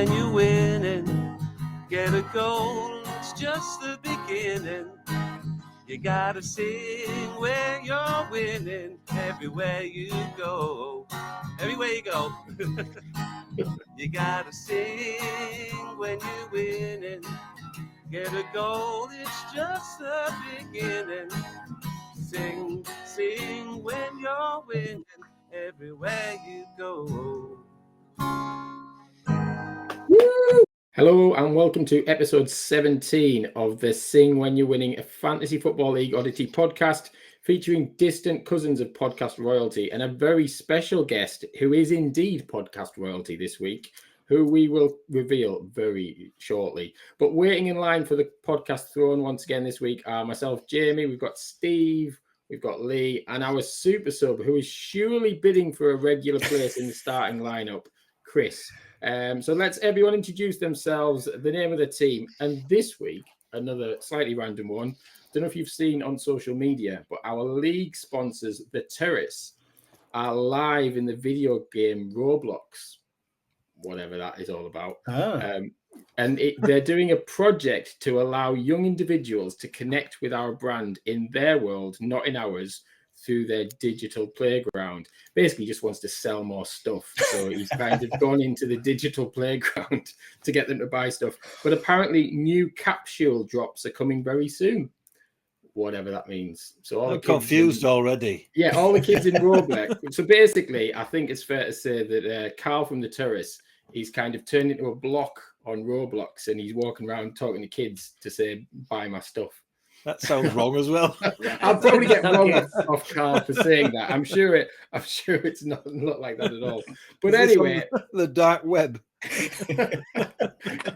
when you're winning. Get a goal, it's just the beginning. You gotta sing when you're winning. Everywhere you go. Everywhere you go. You gotta sing when you're winning. Get a goal, it's just the beginning. Sing, sing when you're winning. Everywhere you go. Hello and welcome to episode 17 of the Sing When You're Winning, a Fantasy Football League Oddity podcast featuring distant cousins of podcast royalty and a very special guest who is indeed podcast royalty this week, who we will reveal very shortly. But waiting in line for the podcast throne once again this week are myself, Jamie, we've got Steve, we've got Lee, and our super sub who is surely bidding for a regular place in the starting lineup, Chris. So let's everyone introduce themselves, the name of the team. And this week, another slightly random one. Don't know if you've seen on social media, but our league sponsors, The Terrace, are live in the video game Roblox, whatever that is all about. And they're doing a project to allow young individuals to connect with our brand in their world, not in ours, through their digital playground. Basically just wants to sell more stuff. So he's kind of gone into the digital playground to get them to buy stuff. But apparently new capsule drops are coming very soon. Whatever that means. So all I'm confused already. Yeah, all the kids in Roblox. So basically, I think it's fair to say that Carl from The Terrace, he's kind of turned into a block on Roblox and he's walking around talking to kids to say, buy my stuff. That sounds wrong as well. I'll probably get wrong off Carl for saying that. I'm sure it's not like that at all. But anyway, the dark web.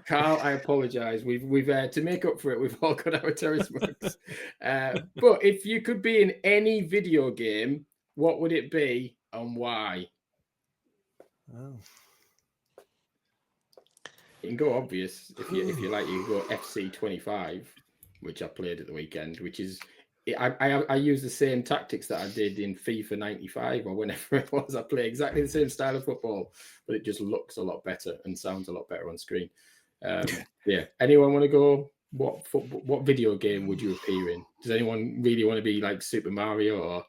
Carl, I apologise. We've to make up for it, we've all got our terrace mugs. But if you could be in any video game, what would it be and why? Oh. You can go obvious if you like. You can go FC 25. Which I played at the weekend, which is, I use the same tactics that I did in FIFA 95 or whenever it was. I play exactly the same style of football, but it just looks a lot better and sounds a lot better on screen. Yeah. Anyone want to go? What video game would you appear in? Does anyone really want to be like Super Mario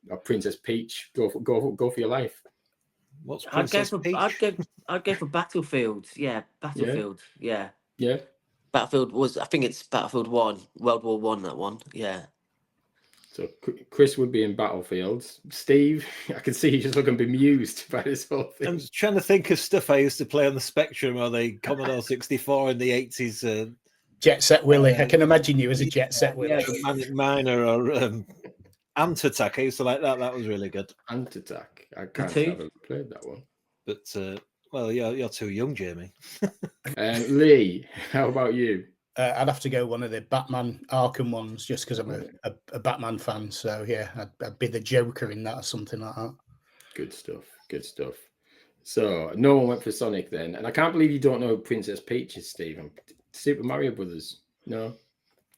or Princess Peach? Go for your life. What's Princess Peach? I'd go for Battlefield. Yeah, Battlefield. Yeah. Battlefield I think it's Battlefield 1, World War 1, that one. Yeah. So Chris would be in Battlefields. Steve, I can see you just looking bemused by this whole thing. I'm just trying to think of stuff I used to play on the Spectrum or the Commodore 64 in the 80s. Jet Set Willy. I can imagine you as a Jet Set Willy. Yeah, Manic Miner or Ant Attack. I used to like that. That was really good. Ant Attack. I can't have played that one. But well, you're too young, Jamie. Lee, how about you? I'd have to go one of the Batman Arkham ones just because I'm a Batman fan. So yeah, I'd be the Joker in that or something like that. Good stuff. So no one went for Sonic then. And I can't believe you don't know Princess Peach is, Stephen. Super Mario Brothers. No?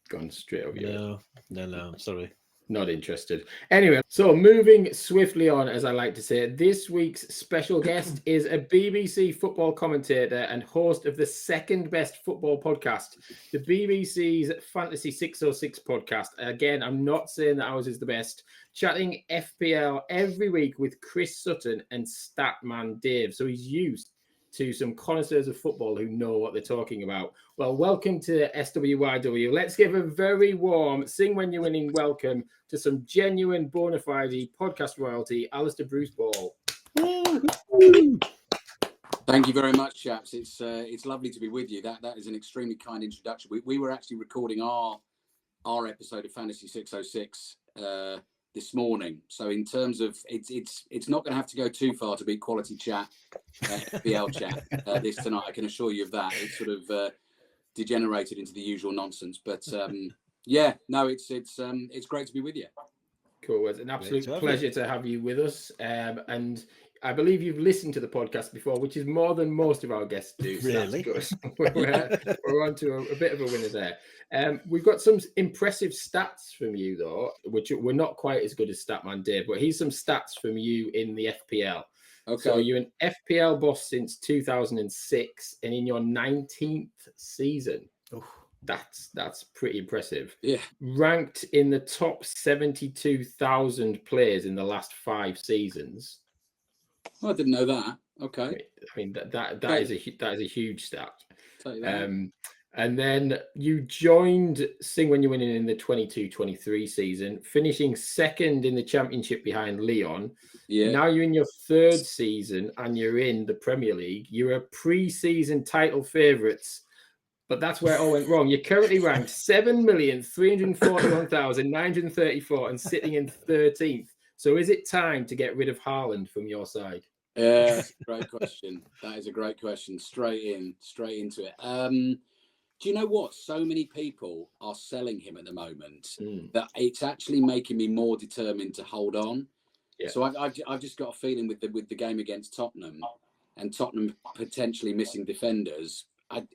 Gone straight over here. No, sorry. Not interested. Anyway, so moving swiftly on, as I like to say, this week's special guest is a BBC football commentator and host of the second best football podcast, the BBC's Fantasy 606 podcast. Again, I'm not saying that ours is the best. Chatting FPL every week with Chris Sutton and Statman Dave. So he's used to some connoisseurs of football who know what they're talking about. Well, welcome to SWYW. Let's give a very warm Sing When You're Winning welcome to some genuine bona fide podcast royalty, Alistair Bruce-Ball. Thank you very much, chaps. It's lovely to be with you. That is an extremely kind introduction. We were actually recording our episode of Fantasy 606 this morning. So in terms of it's not going to have to go too far to be quality chat, FBL chat this tonight. I can assure you of that. It's sort of degenerated into the usual nonsense, but yeah, no, it's great to be with you. Cool. It's an absolute pleasure to have you with us. And I believe you've listened to the podcast before, which is more than most of our guests do. So Really? That's good. we're on to a bit of a winner there. We've got some impressive stats from you, though, which we're not quite as good as Statman Dave, but here's some stats from you in the FPL. Okay. So you're an FPL boss since 2006, and in your 19th season. Oof. That's pretty impressive. Yeah. Ranked in the top 72,000 players in the last 5 seasons. Oh, I didn't know that. Okay. I mean that is a huge stat. Take that. And then you joined Sing When You're Winning in the 22-23 season, finishing second in the championship behind Leon. Yeah. Now you're in your 3rd season and you're in the Premier League. You're a pre-season title favourites. But that's where it all went wrong. You're currently ranked 7,341,934 and sitting in 13th. So is it time to get rid of Haaland from your side? Yeah, great question. That is a great question. Straight into it. Do you know what? So many people are selling him at the moment that it's actually making me more determined to hold on. Yeah. So I've just got a feeling with the game against Tottenham and Tottenham potentially missing defenders.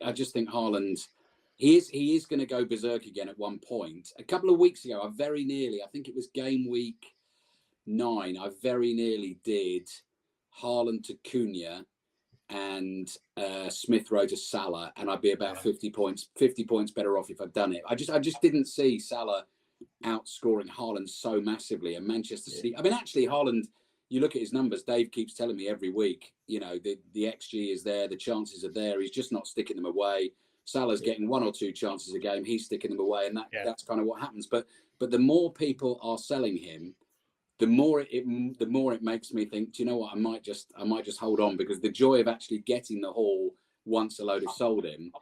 I just think Haaland, he is going to go berserk again at one point. A couple of weeks ago, I think it was game week 9, I very nearly did Haaland to Cunha and Smith Rowe to Salah, and I'd be about 50 points better off if I'd done it. I just didn't see Salah outscoring Haaland so massively, and Manchester City. I mean, actually, Haaland. You look at his numbers. Dave keeps telling me every week, you know, the XG is there, the chances are there. He's just not sticking them away. Salah's getting 1 or 2 chances a game. He's sticking them away, and that's kind of what happens. But the more people are selling him, the more it makes me think, do you know what? I might just hold on, because the joy of actually getting the haul once a load have sold him,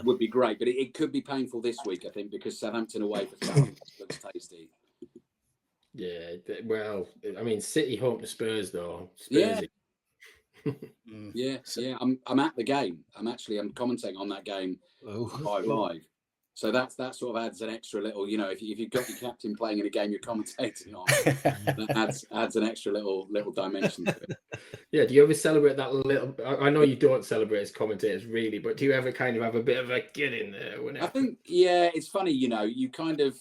would be great. But it could be painful this week, I think, because Southampton away for Salah looks tasty. Yeah, well, I mean, City home to Spurs though. Spursy. Yeah. I'm at the game. I'm commentating on that game live. So that sort of adds an extra little, you know, if you've got your captain playing in a game you're commentating on, that adds an extra little dimension to it. Yeah, do you ever celebrate that little? I know you don't celebrate as commentators really, but do you ever kind of have a bit of a get in there? Whenever? I think, it's funny, you know, you kind of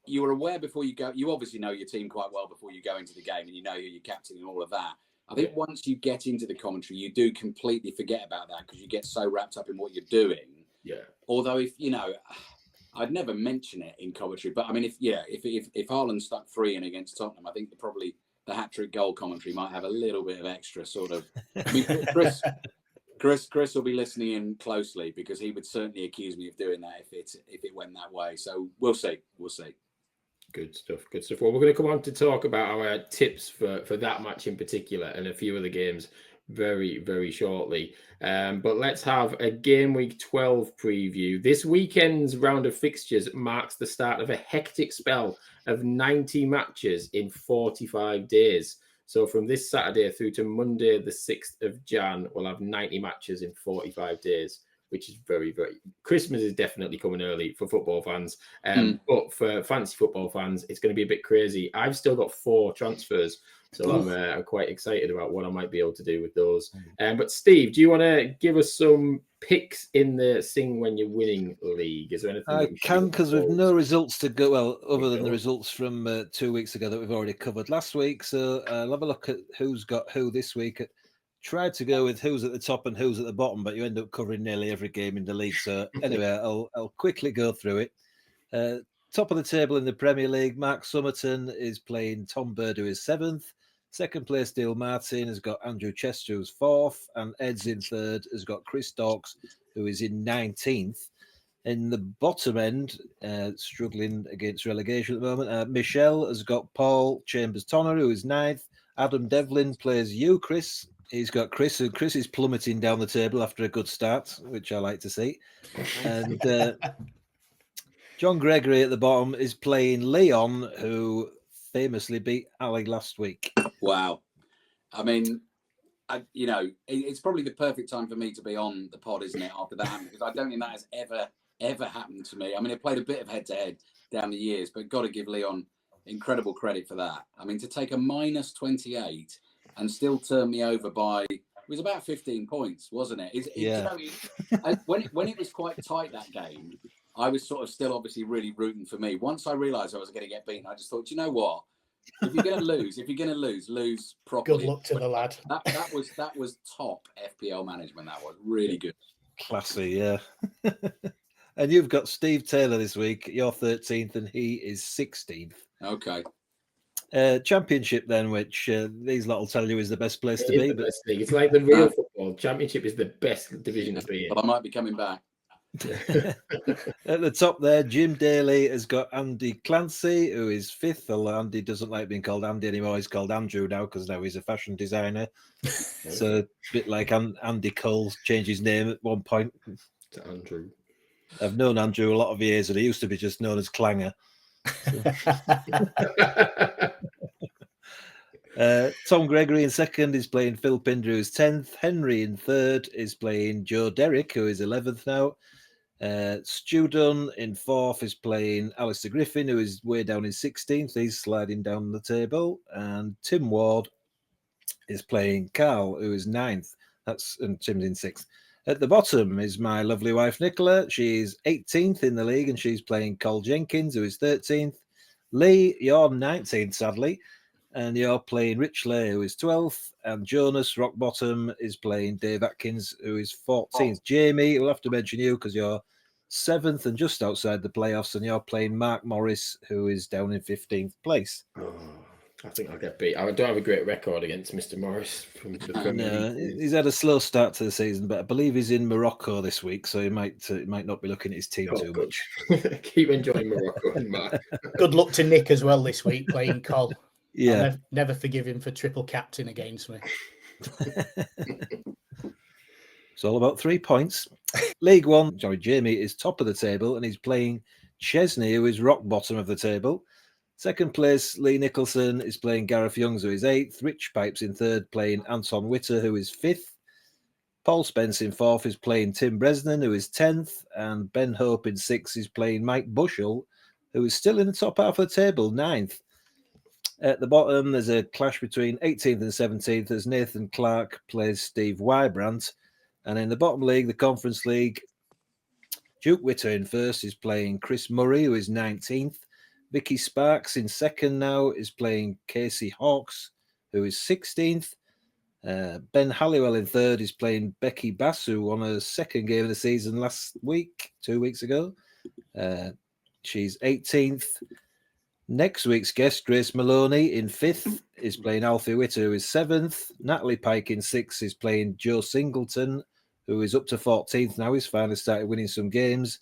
you were aware before you go. You obviously know your team quite well before you go into the game, and you know who you're captain and all of that. I think once you get into the commentary, you do completely forget about that, because you get so wrapped up in what you're doing. Yeah. Although, if you know, I'd never mention it in commentary, but I mean, if Haaland stuck 3 in against Tottenham, I think probably the hat-trick goal commentary might have a little bit of extra sort of. I mean, Chris will be listening in closely, because he would certainly accuse me of doing that if it went that way. So we'll see. Good stuff. Well, we're going to come on to talk about our tips for that match in particular and a few other games very, very shortly. But let's have a game week 12 preview. This weekend's round of fixtures marks the start of a hectic spell of 90 matches in 45 days. So from this Saturday through to Monday, the 6th of Jan, we'll have 90 matches in 45 days, which is very, very... Christmas is definitely coming early for football fans. But for fantasy football fans, it's going to be a bit crazy. I've still got 4 transfers, so I'm quite excited about what I might be able to do with those. But Steve, do you want to give us some picks in the Sing When You're Winning League? Is there anything I can, because we've no results to go, well, other than the results from 2 weeks ago that we've already covered last week. So I'll have a look at who's got who this week. Tried to go with who's at the top and who's at the bottom, but you end up covering nearly every game in the league. So anyway, I'll quickly go through it. Top of the table in the Premier League, Mark Summerton is playing Tom Bird, who is 7th. Second place, Dale Martin has got Andrew Chester, who's 4th, and Ed's in 3rd, has got Chris Dawkes, who is in 19th. In the bottom end, struggling against relegation at the moment, Michelle has got Paul Chambers-Tonner, who is 9th. Adam Devlin plays you, Chris. He's got Chris, and Chris is plummeting down the table after a good start, which I like to see. And John Gregory at the bottom is playing Leon, who famously beat Ali last week. Wow. I mean, it's probably the perfect time for me to be on the pod, isn't it, after that? Because I don't think that has ever happened to me. I mean, I played a bit of head-to-head down the years, but got to give Leon incredible credit for that. I mean, to take a -28 and still turned me over by, it was about 15 points, wasn't it? Yeah. When it was quite tight, that game, I was sort of still obviously really rooting for me. Once I realised I was going to get beaten, I just thought, you know what? If you're going to lose properly. Good luck to the lad. That was top FPL management. That was really good. Classy, yeah. And you've got Steve Taylor this week. You're 13th and he is 16th. Okay. Championship then, which these lot will tell you is the best place to be. But it's like the real football. Championship is the best division to be in. Well, I might be coming back. At the top there, Jim Daly has got Andy Clancy, who is 5th, although Andy doesn't like being called Andy anymore. He's called Andrew now because now he's a fashion designer. So a bit like Andy Cole changed his name at one point. To Andrew. I've known Andrew a lot of years, and he used to be just known as Clanger. Tom Gregory in 2nd is playing Phil Pinder, who's 10th. Henry in 3rd is playing Joe Derrick, who is 11th now. Stu Dunn in 4th is playing Alistair Griffin, who is way down in 16th. He's sliding down the table. And Tim Ward is playing Carl, who is 9th. And Tim's in 6th. At the bottom is my lovely wife, Nicola. She's 18th in the league, and she's playing Cole Jenkins, who is 13th. Lee, you're 19th, sadly, and you're playing Rich Lay, who is 12th. And Jonas Rockbottom is playing Dave Atkins, who is 14th. Jamie, we'll have to mention you because you're 7th and just outside the playoffs, and you're playing Mark Morris, who is down in 15th place. I think I'll get beat. I don't have a great record against Mr. Morris from the Premier League. He's had a slow start to the season, but I believe he's in Morocco this week, so he might not be looking at his team too much. Keep enjoying Morocco, Mark. Good luck to Nick as well this week playing Col. Yeah, I'll never forgive him for triple captain against me. It's all about 3 points. League One, Jamie is top of the table, and he's playing Chesney, who is rock bottom of the table. 2nd place, Lee Nicholson is playing Gareth Youngs, who is 8th. Rich Pipes in 3rd, playing Anton Witter, who is 5th. Paul Spence in 4th is playing Tim Bresnan, who is 10th. And Ben Hope in 6th is playing Mike Bushell, who is still in the top half of the table, 9th. At the bottom, there's a clash between 18th and 17th as Nathan Clark plays Steve Wybrandt. And in the bottom league, the Conference League, Duke Witter in 1st is playing Chris Murray, who is 19th. Vicky Sparks in 2nd now is playing Casey Hawkes, who is 16th. Ben Halliwell in 3rd is playing Becky Bass, who won her 2nd game of the season last week, 2 weeks ago. She's 18th. Next week's guest, Grace Maloney in 5th is playing Alfie Witter, who is 7th. Natalie Pike in 6th is playing Joe Singleton, who is up to 14th now. He's finally started winning some games.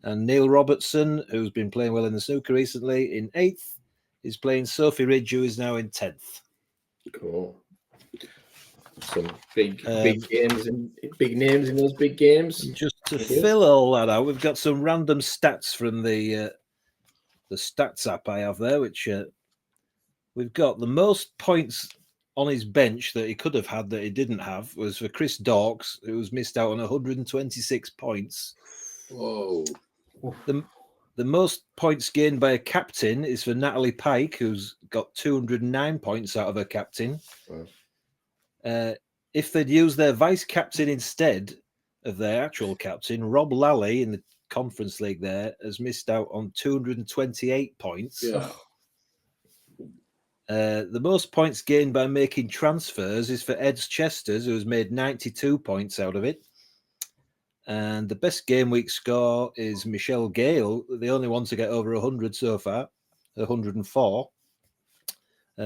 And Neil Robertson, who's been playing well in the snooker recently, in 8th, is playing Sophie Ridge, who is now in 10th. Cool. Some big games and big names in those big games. Just to fill all that out, we've got some random stats from the stats app I have there, which we've got the most points on his bench that he could have had that he didn't have was for Chris Dawkes, who's missed out on 126 points. Whoa. The most points gained by a captain is for Natalie Pike, who's got 209 points out of her captain. Wow. If they'd used their vice captain instead of their actual captain, Rob Lally in the Conference League there has missed out on 228 points. Yeah. The most points gained by making transfers is for Eds Chesters, who has made 92 points out of it. And the best game week score is Michelle Gale, the only one to get over 100 so far, 104.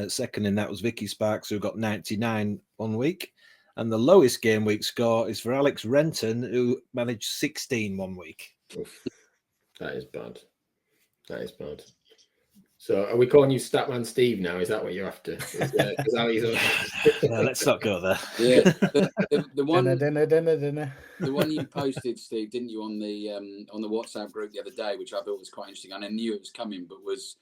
Second in that was Vicky Sparks, who got 99 1 week. And the lowest game week score is for Alex Renton, who managed 16 1 week. Oof. That is bad. That is bad. So are we calling you Statman Steve now? Is that what you're after? Let's not go there. Yeah. The one Dinner. The one you posted, Steve, didn't you, on the WhatsApp group the other day, which I thought was quite interesting. And I knew it was coming, but was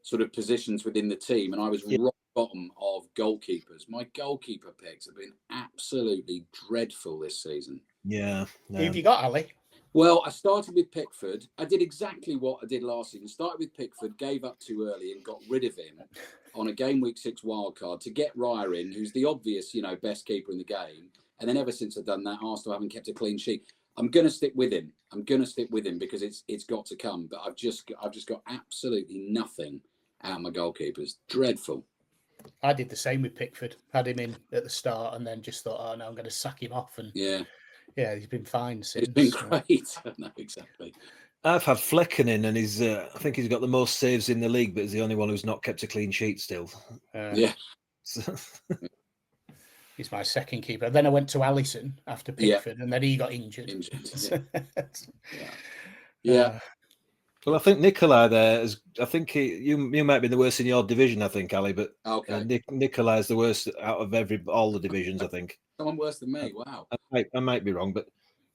sort of positions within the team. And I was rock bottom of goalkeepers. My goalkeeper picks have been absolutely dreadful this season. Yeah. Who have you got, Ali? Well, I started with Pickford. I did exactly what I did last season. Started with Pickford, gave up too early and got rid of him on a game week 6 wildcard to get Raya in, who's the obvious, best keeper in the game. And then ever since I've done that, Arsenal haven't kept a clean sheet. I'm going to stick with him. Because it's got to come. But I've just got absolutely nothing out of my goalkeepers. Dreadful. I did the same with Pickford. Had him in at the start and then just thought, oh no, I'm going to sack him off. And yeah, he's been fine since. He's been great. No, exactly. I've had Flecken in, and he's I think he's got the most saves in the league, but he's the only one who's not kept a clean sheet still. Yeah. He's my second keeper. Then I went to Alisson after Pickford, and then he got injured. Yeah. Well, I think Nikolai there is. I think you might be the worst in your division. I think, Ali, but okay. Nikolai is the worst out of all the divisions. I think someone worse than me. Wow. I might be wrong, but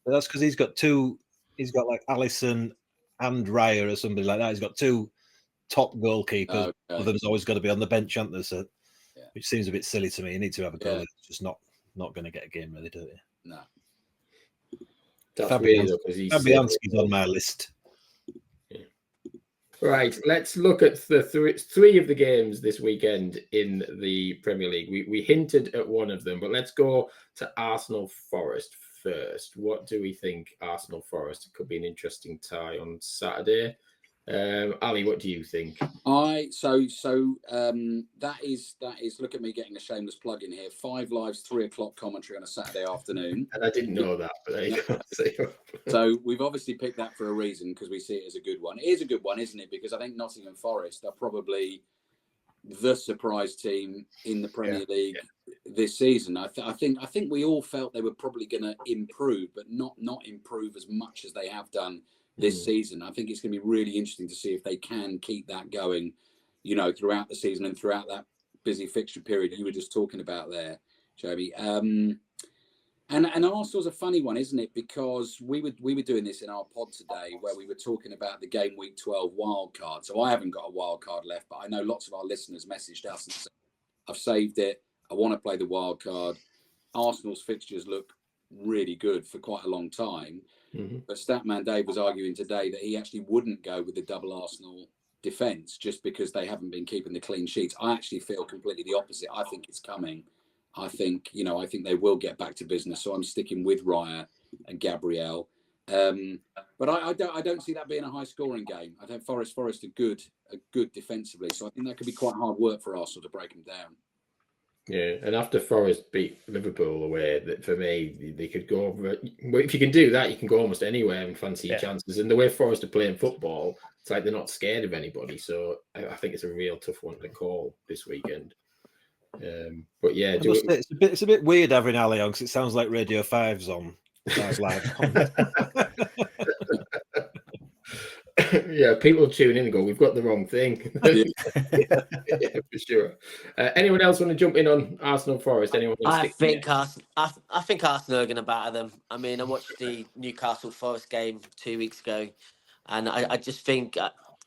that's because he's got two. He's got like Alisson and Raya or somebody like that. He's got 2 top goalkeepers. Okay. One of them's always got to be on the bench, aren't there? So, which seems a bit silly to me. You need to have a goalie that's just not going to get a game, really, don't you? No. Fabianski's on my list. Right, let's look at the three of the games this weekend in the Premier League. We hinted at one of them, but let's go to Arsenal Forest first. What do we think? Arsenal Forest could be an interesting tie on Saturday. Ali, what do you think? That is look at me getting a shameless plug in here. 5 Live's 3 o'clock commentary on a Saturday afternoon. And I didn't know that, but there you go. So we've obviously picked that for a reason, because we see it as a good one. It is a good one, isn't it? Because I think Nottingham Forest are probably the surprise team in the Premier League this season. I think we all felt they were probably going to improve, but not improve as much as they have done this season. I think it's going to be really interesting to see if they can keep that going, throughout the season and throughout that busy fixture period you were just talking about there, Joby. And Arsenal's a funny one, isn't it? Because we were doing this in our pod today, where we were talking about the game week 12 wild card. So I haven't got a wild card left, but I know lots of our listeners messaged us and said, I've saved it. I want to play the wild card. Arsenal's fixtures look really good for quite a long time. But Statman Dave was arguing today that he actually wouldn't go with the double Arsenal defence just because they haven't been keeping the clean sheets. I actually feel completely the opposite. I think it's coming. I think they will get back to business. So I'm sticking with Raya and Gabriel. But I don't see that being a high scoring game. I think Forest are good defensively. So I think that could be quite hard work for Arsenal to break them down. Yeah, and after Forest beat Liverpool away, that for me, they could go over. If you can do that, you can go almost anywhere and fancy your chances. And the way Forest are playing football, it's like they're not scared of anybody. So I think it's a real tough one to call this weekend. But yeah, it's a bit weird having Ali on, because it sounds like Radio 5's on. Live. Yeah, people tune in and go, we've got the wrong thing. Yeah, for sure. Anyone else want to jump in on Arsenal Forest? Anyone? I think Arsenal are going to batter them. I mean, I watched the Newcastle Forest game 2 weeks ago, and I just think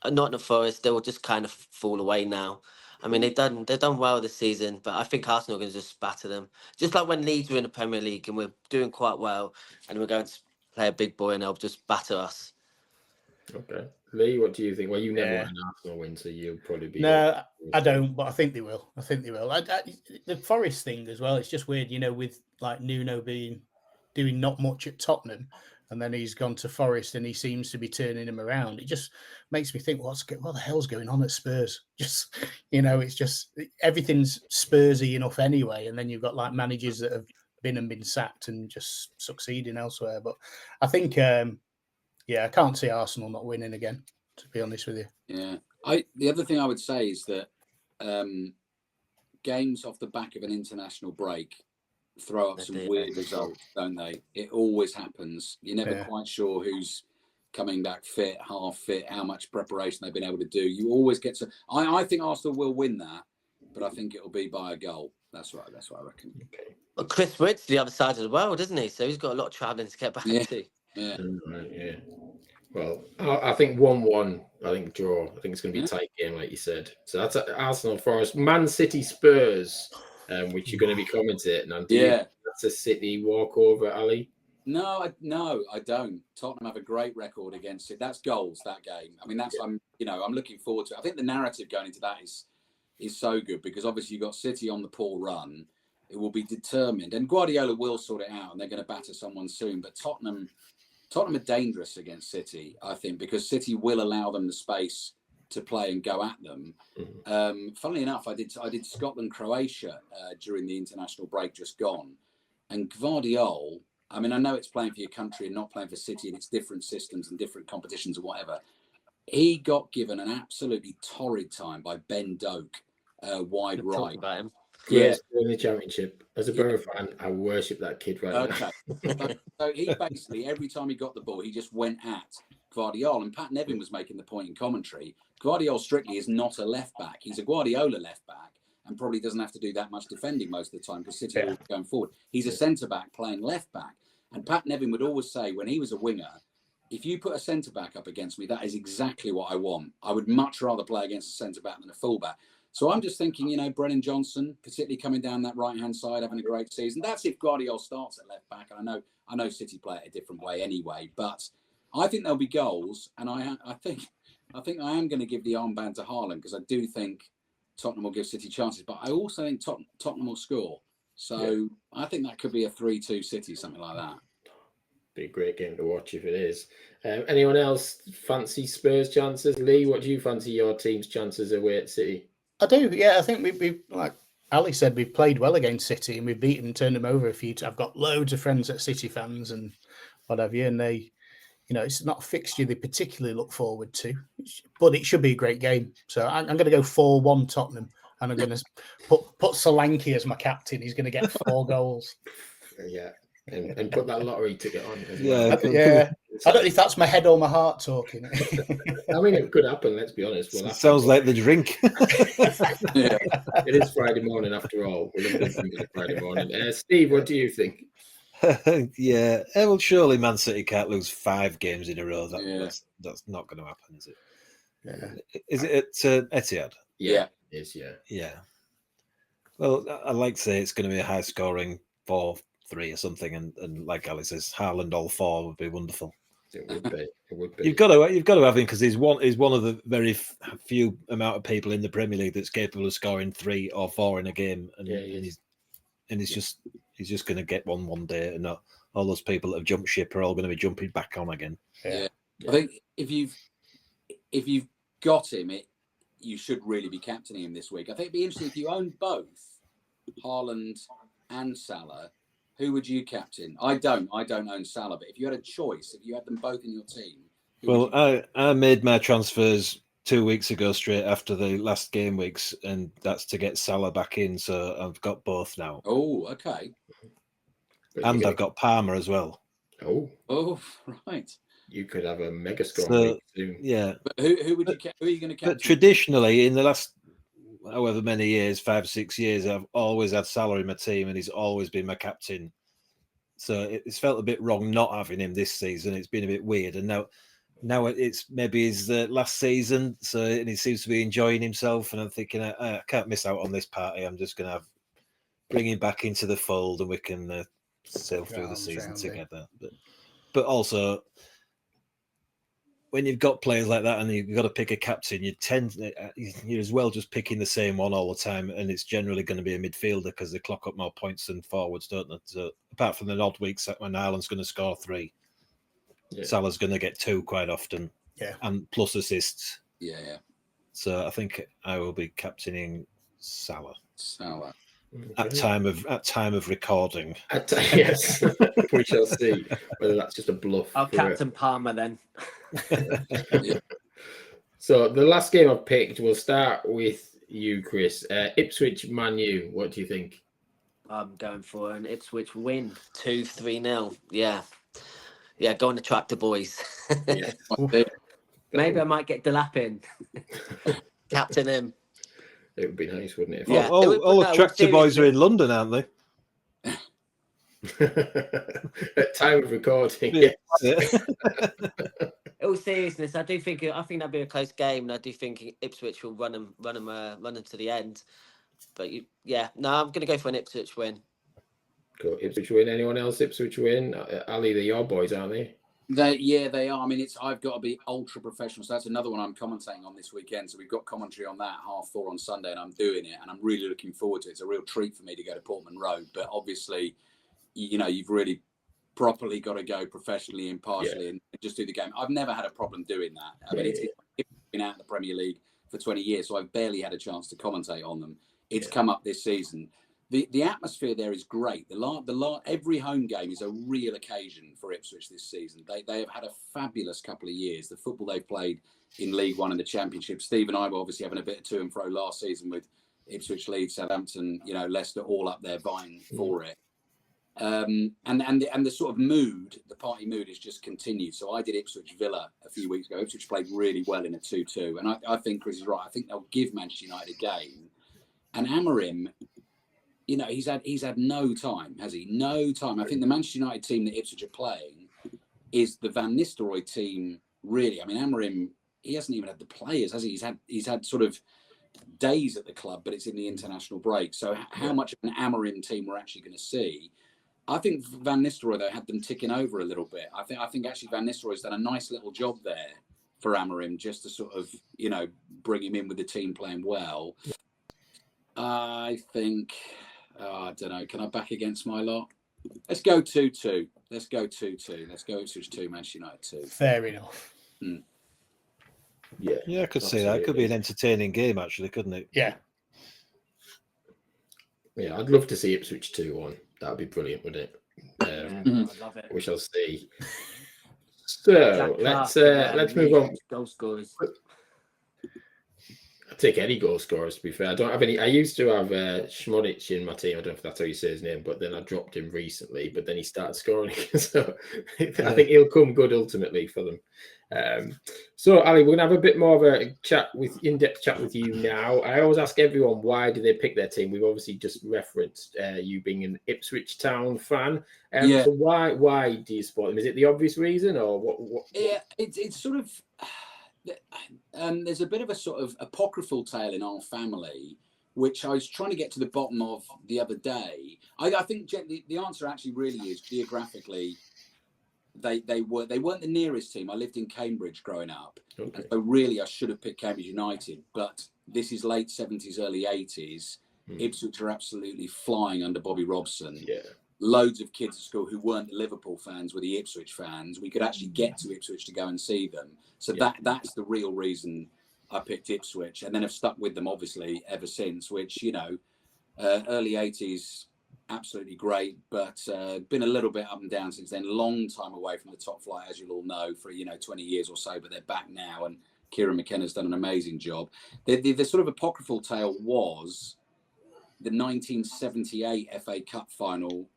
Nottingham Forest, they will just kind of fall away now. I mean, they've done well this season, but I think Arsenal are going to just batter them. Just like when Leeds were in the Premier League and we're doing quite well, and we're going to play a big boy and they'll just batter us. Okay. Lee, what do you think? Well, you never want an Arsenal win, so you'll probably be... No, I don't, but I think they will. The Forest thing as well, it's just weird, with like Nuno doing not much at Tottenham, and then he's gone to Forest and he seems to be turning him around. It just makes me think, what the hell's going on at Spurs? Just, it's just, everything's Spursy enough anyway, and then you've got like managers that have been sacked and just succeeding elsewhere. But I think... I can't see Arsenal not winning again, to be honest with you. Yeah. The other thing I would say is that games off the back of an international break throw up some weird results, don't they? It always happens. You're never quite sure who's coming back fit, half fit, how much preparation they've been able to do. You always get to... I think Arsenal will win that, but I think it'll be by a goal. That's right. That's what I reckon. Okay. Well, Chris Wood's the other side of the world, isn't he? So he's got a lot of travelling to get back to. Yeah. Right, yeah. Well, I think 1-1. I think draw. I think it's going to be a tight game, like you said. So that's Arsenal Forest, Man City Spurs, which you're going to be commentating on. That's a City walkover, Ali. No, I don't. Tottenham have a great record against it. That's goals, that game. I mean, I'm looking forward to it. I think the narrative going into that is is so good because obviously you've got City on the poor run. It will be determined, and Guardiola will sort it out, and they're going to batter someone soon. But Tottenham are dangerous against City, I think, because City will allow them the space to play and go at them. Funnily enough, I did Scotland-Croatia during the international break just gone, and Guardiola. I mean, I know it's playing for your country and not playing for City, and it's different systems and different competitions and whatever. He got given an absolutely torrid time by Ben Doak, wide right. About him. Yes, in the Championship. As a Borough fan, I worship that kid right now. Okay. So he basically, every time he got the ball, he just went at Guardiola. And Pat Nevin was making the point in commentary. Guardiola strictly is not a left back. He's a Guardiola left back and probably doesn't have to do that much defending most of the time because City are going forward. He's a centre back playing left back. And Pat Nevin would always say when he was a winger, if you put a centre back up against me, that is exactly what I want. I would much rather play against a centre back than a full back. So I'm just thinking, you know, Brennan Johnson, particularly coming down that right-hand side, having a great season. That's if Guardiola starts at left back. And I know City play it a different way anyway, but I think there'll be goals. And I think I am going to give the armband to Haaland because I do think Tottenham will give City chances, but I also think Tottenham will score. So I think that could be a 3-2 City, something like that. Be a great game to watch if it is. Anyone else fancy Spurs chances? Lee, what do you fancy your team's chances away at City? I do, yeah. I think we like Ali said, we've played well against City and we've beaten and turned them over a few times. I've got loads of friends that are City fans and what have you, and they, you know, it's not a fixture they particularly look forward to, but it should be a great game. So I'm going to go 4-1 Tottenham, and I'm going to put Solanke as my captain. He's going to get 4 goals. Yeah, and put that lottery ticket on. As well. Well. Yeah. I don't know if that's my head or my heart talking. I mean, it could happen. Let's be honest. Well, sounds like the drink. Yeah. It is Friday morning after all. We love this Friday morning. Steve, what do you think? Yeah, well, surely Man City can't lose 5 games in a row. That's not going to happen, is it? Yeah. Is it at Etihad? Yeah, it is. Yeah. Well, I like to say it's going to be a high-scoring 4-3 or something, and like Ali says, Haaland all 4 would be wonderful. It would be. It would be. You've got to have him because he's one of the very few amount of people in the Premier League that's capable of scoring 3 or 4 in a game, and he's just going to get one day, and not all those people that have jumped ship are all going to be jumping back on again. Yeah. I think if you've got him, you should really be captaining him this week. I think it'd be interesting if you own both Haaland and Salah. Who would you captain? I don't own Salah, but if you had a choice, if you had them both in your team. Well, I made my transfers 2 weeks ago straight after the last game weeks, and that's to get Salah back in. So I've got both now. Oh, okay. And I've got Palmer as well. Oh, right. You could have a mega strong week soon. Yeah. But who are you going to captain? But traditionally, in the last however many years, 5 or 6 years, I've always had Salah in my team, and he's always been my captain. So it's felt a bit wrong not having him this season. It's been a bit weird, and now it's maybe his last season, and he seems to be enjoying himself. And I'm thinking, I can't miss out on this party. I'm just going to bring him back into the fold, and we can sail through the season together. But also, when you've got players like that and you've got to pick a captain, you're as well just picking the same one all the time, and it's generally going to be a midfielder because they clock up more points than forwards, don't they? So apart from the odd weeks when Haaland's going to score 3, Salah's going to get 2 quite often, and plus assists. Yeah. So I think I will be captaining Salah. At time of recording. Yes, we shall see whether that's just a bluff. I'll captain Palmer then. So the last game I've picked, we'll start with you, Chris. Ipswich Man U. What do you think? I'm going for an Ipswich win, 2-3-0. Yeah, go on the tractor, boys. Maybe I might get Delap in. Captain him. It would be nice, wouldn't it? All the tractor boys are in London, aren't they? At time of recording. In all seriousness, I think that'd be a close game, and I do think Ipswich will run them to the end. But I'm going to go for an Ipswich win. Cool. Ipswich win. Anyone else? Ipswich win. Ali, they're your boys, aren't they? They are. I mean, I've got to be ultra professional. So that's another one I'm commentating on this weekend. So we've got commentary on that 4:30 on Sunday, and I'm doing it, and I'm really looking forward to it. It's a real treat for me to go to Portman Road. But obviously, you've really properly got to go professionally, impartially, and just do the game. I've never had a problem doing that. I mean, it's been out in the Premier League for 20 years, so I've barely had a chance to commentate on them. It's come up this season. The atmosphere there is great. Every home game is a real occasion for Ipswich this season. They have had a fabulous couple of years. The football they've played in League One and the Championship. Steve and I were obviously having a bit of to and fro last season with Ipswich, Leeds, Southampton, Leicester, all up there vying for it. And the sort of mood, the party mood, has just continued. So I did Ipswich Villa a few weeks ago. Ipswich played really well in a 2-2, and I think Chris is right. I think they'll give Manchester United a game. And Amorim, he's had no time, has he? No time. I think the Manchester United team that Ipswich are playing is the Van Nistelrooy team, really. I mean, Amorim, he hasn't even had the players, has he? He's had sort of days at the club, but it's in the international break. So how much of an Amorim team we're actually going to see? I think Van Nistelrooy, though, had them ticking over a little bit. I think actually Van Nistelrooy's done a nice little job there for Amorim, just to sort of, bring him in with the team playing well. I think... I don't know. Can I back against my lot? Let's go 2-2. Let's go 2-2. Let's go Ipswich 2, Manchester United 2. Fair enough. Yeah, I could see that. It could be an entertaining game, actually, couldn't it? Yeah. Yeah, I'd love to see Ipswich 2-1. That would be brilliant, wouldn't it? I love it. We shall see. So let's move on. Goal scorers. I take any goal scorers, to be fair. I don't have any. I used to have Schmodic in my team. I don't know if that's how you say his name, but then I dropped him recently. But then he started scoring again. So I think he'll come good ultimately for them. So Ali, we're gonna have a bit more of a in-depth chat with you now. I always ask everyone, why do they pick their team? We've obviously just referenced you being an Ipswich Town fan. So why do you support them? Is it the obvious reason, or what? Yeah, it's sort of. There's a bit of a sort of apocryphal tale in our family, which I was trying to get to the bottom of the other day. I think the answer actually really is geographically. They weren't the nearest team. I lived in Cambridge growing up, and so really I should have picked Cambridge United. But this is late 70s, early 80s. Ipswich are absolutely flying under Bobby Robson. Yeah. Loads of kids at school who weren't the Liverpool fans were the Ipswich fans. We could actually get to Ipswich to go and see them. So that's the real reason I picked Ipswich, and then have stuck with them obviously ever since. Which early 80s, absolutely great, but been a little bit up and down since then. Long time away from the top flight, as you'll all know, for 20 years or so. But they're back now, and Kieran McKenna's done an amazing job. The sort of apocryphal tale was the 1978 FA Cup final.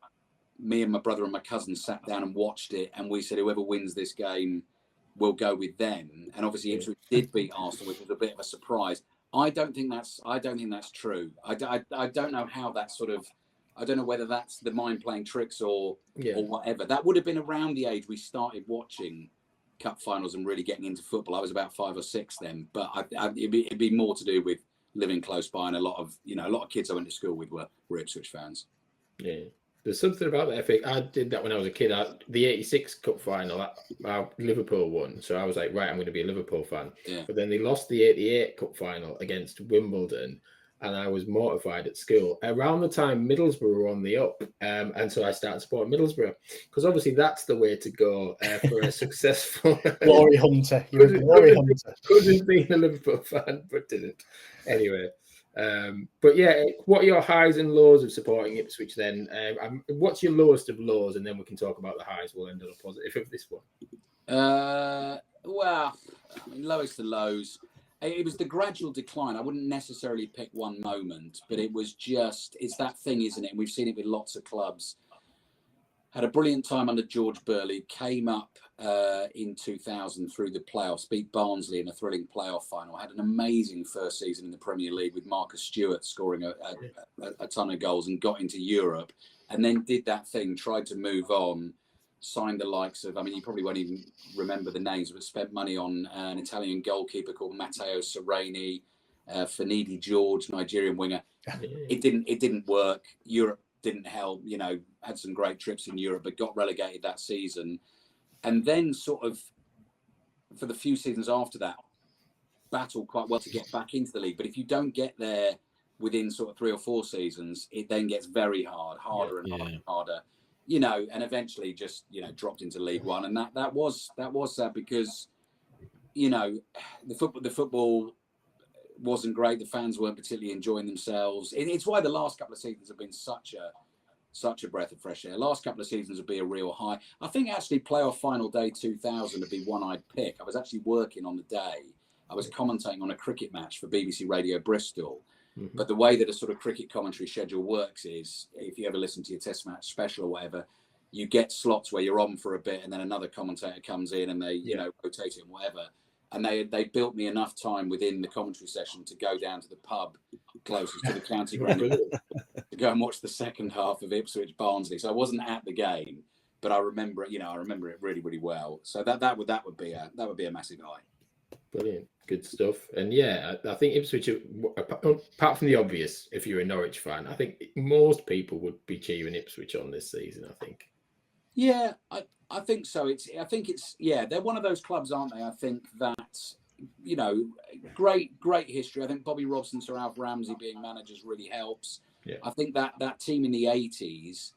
Me and my brother and my cousin sat down and watched it, and we said whoever wins this game will go with them. And obviously Ipswich did beat Arsenal, which was a bit of a surprise. I don't think that's true. I don't know how that sort of. I don't know whether that's the mind playing tricks or whatever. That would have been around the age we started watching cup finals and really getting into football. I was about 5 or 6 then, but it'd be more to do with living close by, and a lot of kids I went to school with were Ipswich fans. Yeah. There's something about that FA. I did that when I was a kid. The 86 Cup final, Liverpool won. So I was like, right, I'm going to be a Liverpool fan. Yeah. But then they lost the 88 Cup final against Wimbledon, and I was mortified at school. Around the time Middlesbrough were on the up, and so I started supporting Middlesbrough, because obviously that's the way to go for a successful... Glory hunter. You're a glory hunter. Could have been a Liverpool fan, but didn't. Anyway... but yeah, what are your highs and lows of supporting Ipswich then? What's your lowest of lows, and then we can talk about the highs. We'll end on a positive of this one. Well, I mean, lowest of lows. It was the gradual decline. I wouldn't necessarily pick one moment, but it's that thing, isn't it? And we've seen it with lots of clubs. Had a brilliant time under George Burley, came up in 2000 through the playoffs, beat Barnsley in a thrilling playoff final, had an amazing first season in the Premier League with Marcus Stewart scoring a ton of goals, and got into Europe, and then did that thing, tried to move on, signed the likes of, I mean, you probably won't even remember the names, but spent money on an Italian goalkeeper called Matteo Sereni, Finidi George, Nigerian winger. It didn't work. Europe didn't help, had some great trips in Europe, but got relegated that season. and then sort of for the few seasons after that, battle quite well to get back into the league. But if you don't get there within sort of 3 or 4 seasons, it then gets very harder and harder, you know, and eventually just, you know, dropped into League One. And that was sad because, you know, the football wasn't great. The fans weren't particularly enjoying themselves. It's why the last couple of seasons have been such a breath of fresh air. Last couple of seasons would be a real high. I think actually playoff final day 2000 would be one I'd pick. I was actually working on the day. I was commentating on a cricket match for BBC Radio Bristol. Mm-hmm. But the way that a sort of cricket commentary schedule works is, if you ever listen to your test match special or whatever, you get slots where you're on for a bit and then another commentator comes in and they, you know, rotate it and whatever. And they built me enough time within the commentary session to go down to the pub closest to the county ground to go and watch the second half of Ipswich Barnsley. So I wasn't at the game, but I remember it. You know, I remember it really, really well. So that would be a massive high. Brilliant, good stuff. And yeah, I think Ipswich, apart from the obvious, if you're a Norwich fan, I think most people would be cheering Ipswich on this season. I think. Yeah, I think so. I think it's they're one of those clubs, aren't they? I think that, you know, great history. I think Bobby Robson, Sir Alf Ramsey being managers really helps. Yeah. I think that team in the 80s,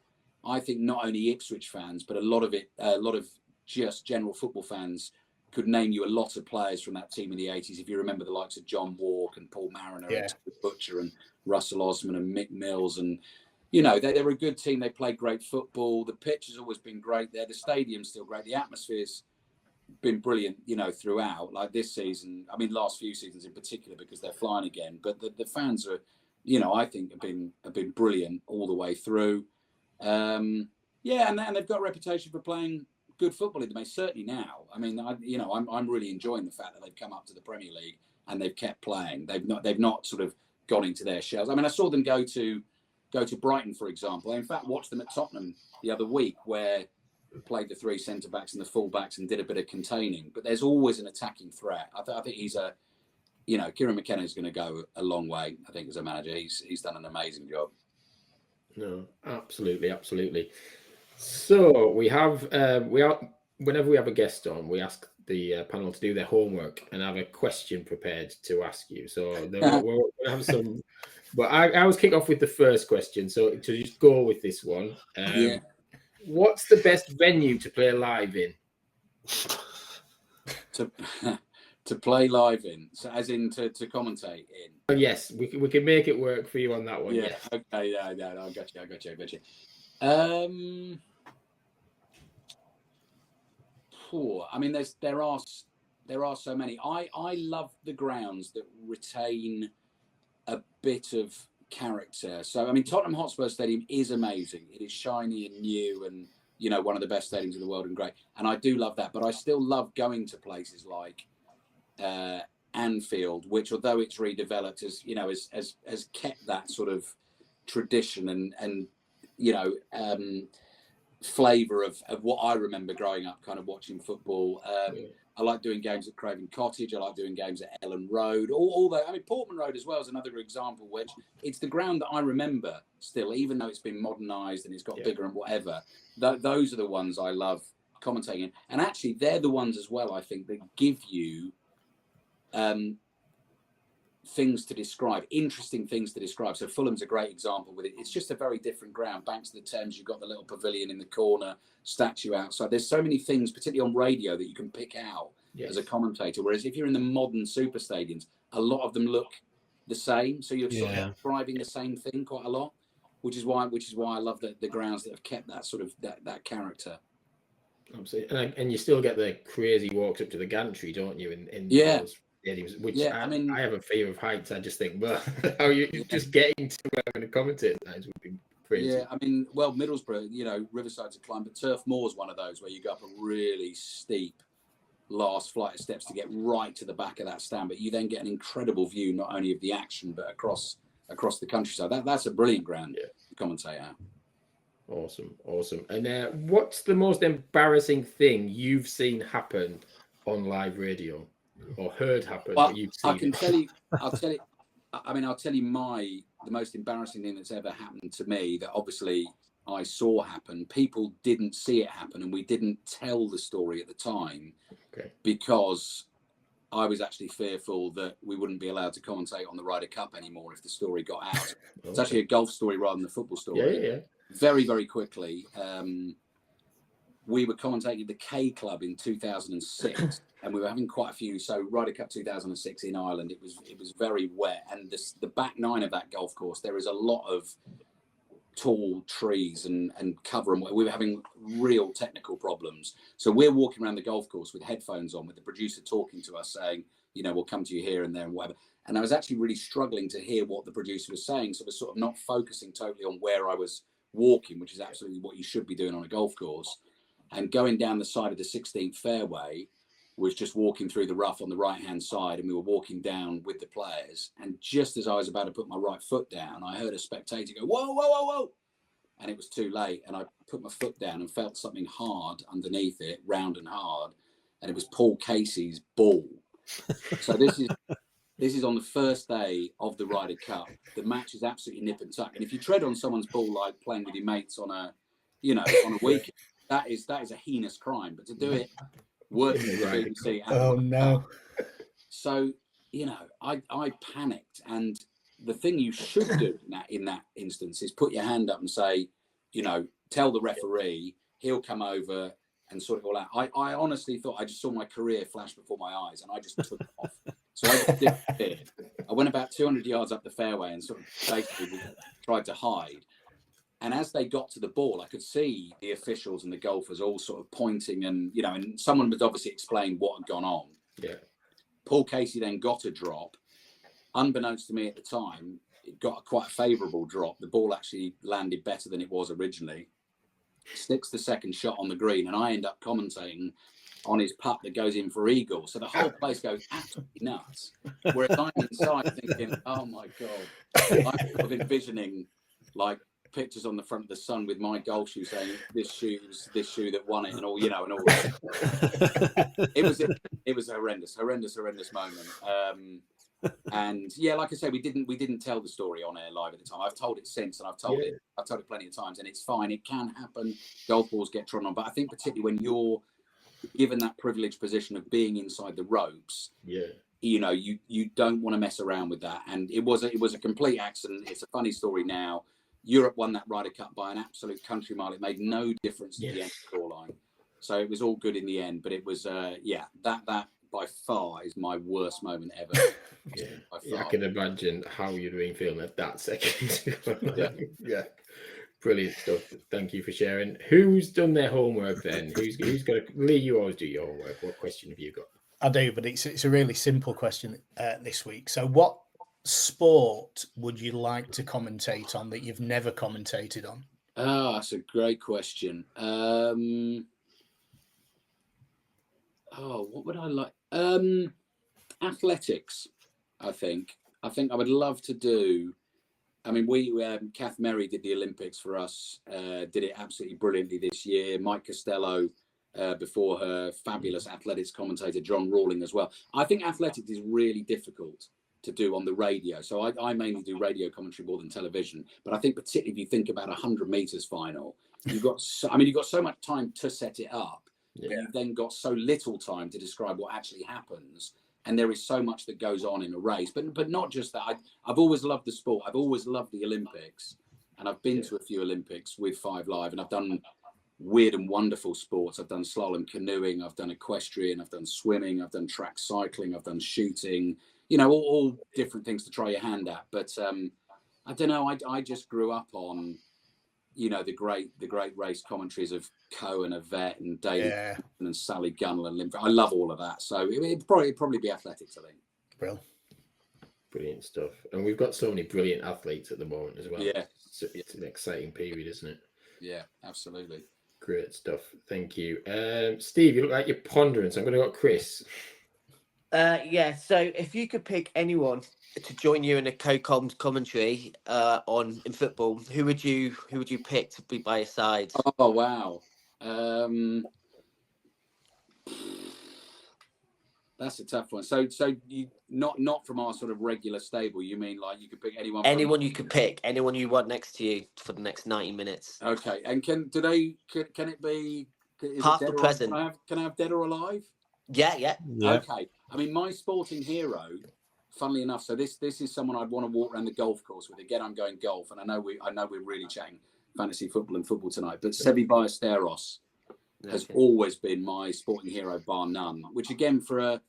I think not only Ipswich fans, but a lot of just general football fans could name you a lot of players from that team in the 80s. If you remember the likes of John Walk and Paul Mariner and Butcher and Russell Osman and Mick Mills, and you know, they were a good team. They played great football. The pitch has always been great there. The stadium's still great. The atmosphere's been brilliant, you know, throughout. Like this season, I mean, last few seasons in particular, because they're flying again. But the fans are, you know, I think have been brilliant all the way through. And they've got a reputation for playing good football in the May. Certainly now. I mean, I'm really enjoying the fact that they've come up to the Premier League and they've kept playing. They've not sort of gone into their shells. I mean, I saw them go to Brighton, for example. I, in fact, watched them at Tottenham the other week, where played the 3 centre-backs and the full-backs and did a bit of containing. But there's always an attacking threat. I think he's Kieran McKenna is going to go a long way, I think, as a manager. He's done an amazing job. No, absolutely. So we have, whenever we have a guest on, we ask the panel to do their homework and have a question prepared to ask you. So we'll have some... But I always kick off with the first question. So to just go with this one, what's the best venue to play live in? To play live in, so as in to commentate in. Oh, yes, we can make it work for you on that one. Yeah. Okay. Yeah. I got you. I mean, there are so many. I love the grounds that retain a bit of character. So, I mean, Tottenham Hotspur Stadium is amazing. It is shiny and new and, you know, one of the best stadiums in the world and great. And I do love that. But I still love going to places like Anfield, which, although it's redeveloped, has kept that sort of tradition and you know, flavour of what I remember growing up kind of watching football. I like doing games at Craven Cottage. I like doing games at Ellen Road. All that. I mean, Portman Road as well is another example, which it's the ground that I remember still, even though it's been modernised and it's got bigger and whatever. Those are the ones I love commentating in. And actually, they're the ones as well, I think, that give you things to describe, interesting things to describe. So Fulham's a great example with it. It's just a very different ground. Banks of the Thames, you've got the little pavilion in the corner, statue outside. There's so many things, particularly on radio, that you can pick out as a commentator. Whereas if you're in the modern super stadiums, a lot of them look the same. So you're sort of describing the same thing quite a lot, which is why I love the grounds that have kept that sort of that character. Absolutely. And you still get the crazy walks up to the gantry, don't you? In those stadiums, which I have a fear of heights. I just think, well, how you just getting to where I'm going to commentate would be crazy. Yeah, I mean, well, Middlesbrough, you know, Riverside's a climb, but Turf Moor's one of those where you go up a really steep last flight of steps to get right to the back of that stand, but you then get an incredible view not only of the action but across the countryside. That's a brilliant ground to commentate at. Awesome. And what's the most embarrassing thing you've seen happen on live radio? Or heard happen that you've seen? I'll tell you the most embarrassing thing that's ever happened to me, that obviously I saw happen, people didn't see it happen, and we didn't tell the story at the time because I was actually fearful that we wouldn't be allowed to commentate on the Ryder Cup anymore if the story got out. It's actually a golf story rather than a football story. Yeah. Very, very quickly, we were commentating at the K Club in 2006, and we were having quite a few. So Ryder Cup 2006 in Ireland, it was very wet, and the back nine of that golf course, there is a lot of tall trees and cover, and we were having real technical problems. So we're walking around the golf course with headphones on, with the producer talking to us saying, you know, we'll come to you here and there and whatever. And I was actually really struggling to hear what the producer was saying, so I was sort of not focusing totally on where I was walking, which is absolutely what you should be doing on a golf course. And going down the side of the 16th fairway was just walking through the rough on the right hand side, and we were walking down with the players, and just as I was about to put my right foot down, I heard a spectator go, whoa, whoa, whoa, whoa, and it was too late, and I put my foot down and felt something hard underneath it, round and hard, and it was Paul Casey's ball. So this is on the first day of the Ryder Cup. The match is absolutely nip and tuck, and if you tread on someone's ball like playing with your mates on a weekend, that is a heinous crime. But to do it working at the BBC, oh no! So you know, I panicked, and the thing you should do in that instance is put your hand up and say, you know, tell the referee, he'll come over and sort it all out. I honestly thought I just saw my career flash before my eyes, and I just took it off. So I just disappeared. I went about 200 yards up the fairway and sort of basically tried to hide. And as they got to the ball, I could see the officials and the golfers all sort of pointing, and, you know, and someone was obviously explained what had gone on. Yeah. Paul Casey then got a drop. Unbeknownst to me at the time, it got quite a favourable drop. The ball actually landed better than it was originally. Sticks the second shot on the green, and I end up commentating on his putt that goes in for eagle. So the whole place goes absolutely nuts. Whereas I'm inside thinking, oh my God, I'm sort of envisioning like pictures on the front of the Sun with my golf shoe saying this shoe that won it, and all, you know, and all that. It was a horrendous moment. And yeah, like I say, we didn't tell the story on air live at the time. I've told it since, and I've told it plenty of times, and it's fine. It can happen. Golf balls get trodden on, but I think particularly when you're given that privileged position of being inside the ropes, you know, you don't want to mess around with that. And it was a complete accident. It's a funny story now. Europe won that Ryder Cup by an absolute country mile. It made no difference to the end scoreline. So it was all good in the end. But it was, that by far is my worst moment ever. I can imagine how you'd been feeling at that second. Yeah. Brilliant stuff. Thank you for sharing. Who's done their homework then? Who's got to... Lee, you always do your homework. What question have you got? I do, but it's a really simple question this week. So what sport would you like to commentate on that you've never commentated on? Oh, that's a great question. What would I like? Athletics, I think. I would love to do. I mean, Kath Merry did the Olympics for us, did it absolutely brilliantly this year. Mike Costello, before her, fabulous athletics commentator, John Rawling as well. I think athletics is really difficult to do on the radio. So I mainly do radio commentary more than television. But I think particularly if you think about 100 meters final, you've got so much time to set it up. But you've then got so little time to describe what actually happens. And there is so much that goes on in a race, but not just that. I've always loved the sport. I've always loved the Olympics, and I've been to a few Olympics with 5 Live, and I've done weird and wonderful sports. I've done slalom canoeing, I've done equestrian, I've done swimming, I've done track cycling, I've done shooting. You know, all different things to try your hand at. But I don't know. I just grew up on, you know, the great race commentaries of Cohen, Yvette, and David and Sally Gunnell and Limford. I love all of that. So it'd probably be athletics, I think. Brilliant stuff. And we've got so many brilliant athletes at the moment as well. Yeah. It's an exciting period, isn't it? Yeah, absolutely. Great stuff. Thank you. Steve, you look like you're pondering, so I'm going to go Chris. So if you could pick anyone to join you in a commentary in football, who would you pick to be by your side? Oh wow. That's a tough one. So you not from our sort of regular stable. You mean like you could pick anyone? Anyone you could pick, anyone you want next to you for the next 90 minutes. Okay, and can it be Past or present? Can I have dead or alive? Yeah. Okay. I mean, my sporting hero, funnily enough, so this is someone I'd want to walk around the golf course with. Again, I'm going golf, and I know we're really chatting fantasy football and football tonight, but Sevi Ballesteros has always been my sporting hero, bar none. Which again, for a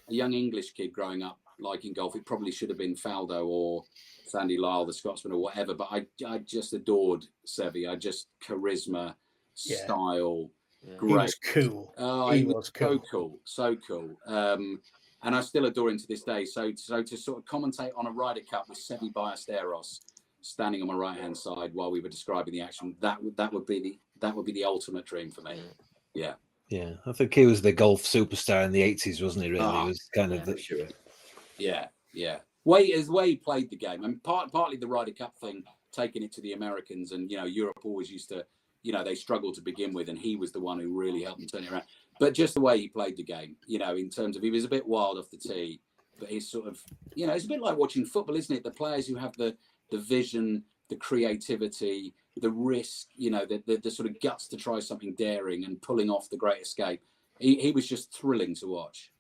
young English kid growing up liking golf, it probably should have been Faldo or Sandy Lyle, the Scotsman, or whatever. But I just adored Sevi. I just charisma, style. Great. He was cool. Oh, he was cool. So cool. And I still adore him to this day. So to sort of commentate on a Ryder Cup with Sevi Ballesteros standing on my right hand side while we were describing the action, that would be the ultimate dream for me. Yeah. Yeah, I think he was the golf superstar in the 80s, wasn't he? Really, he was kind of the sure. Yeah. Way he played the game, and partly the Ryder Cup thing, taking it to the Americans, and Europe always used to, they struggled to begin with, and he was the one who really helped them turn it around. But just the way he played the game, in terms of, he was a bit wild off the tee, but he's sort of, it's a bit like watching football, isn't it? The players who have the vision, the creativity, the risk, the sort of guts to try something daring and pulling off the great escape. He was just thrilling to watch.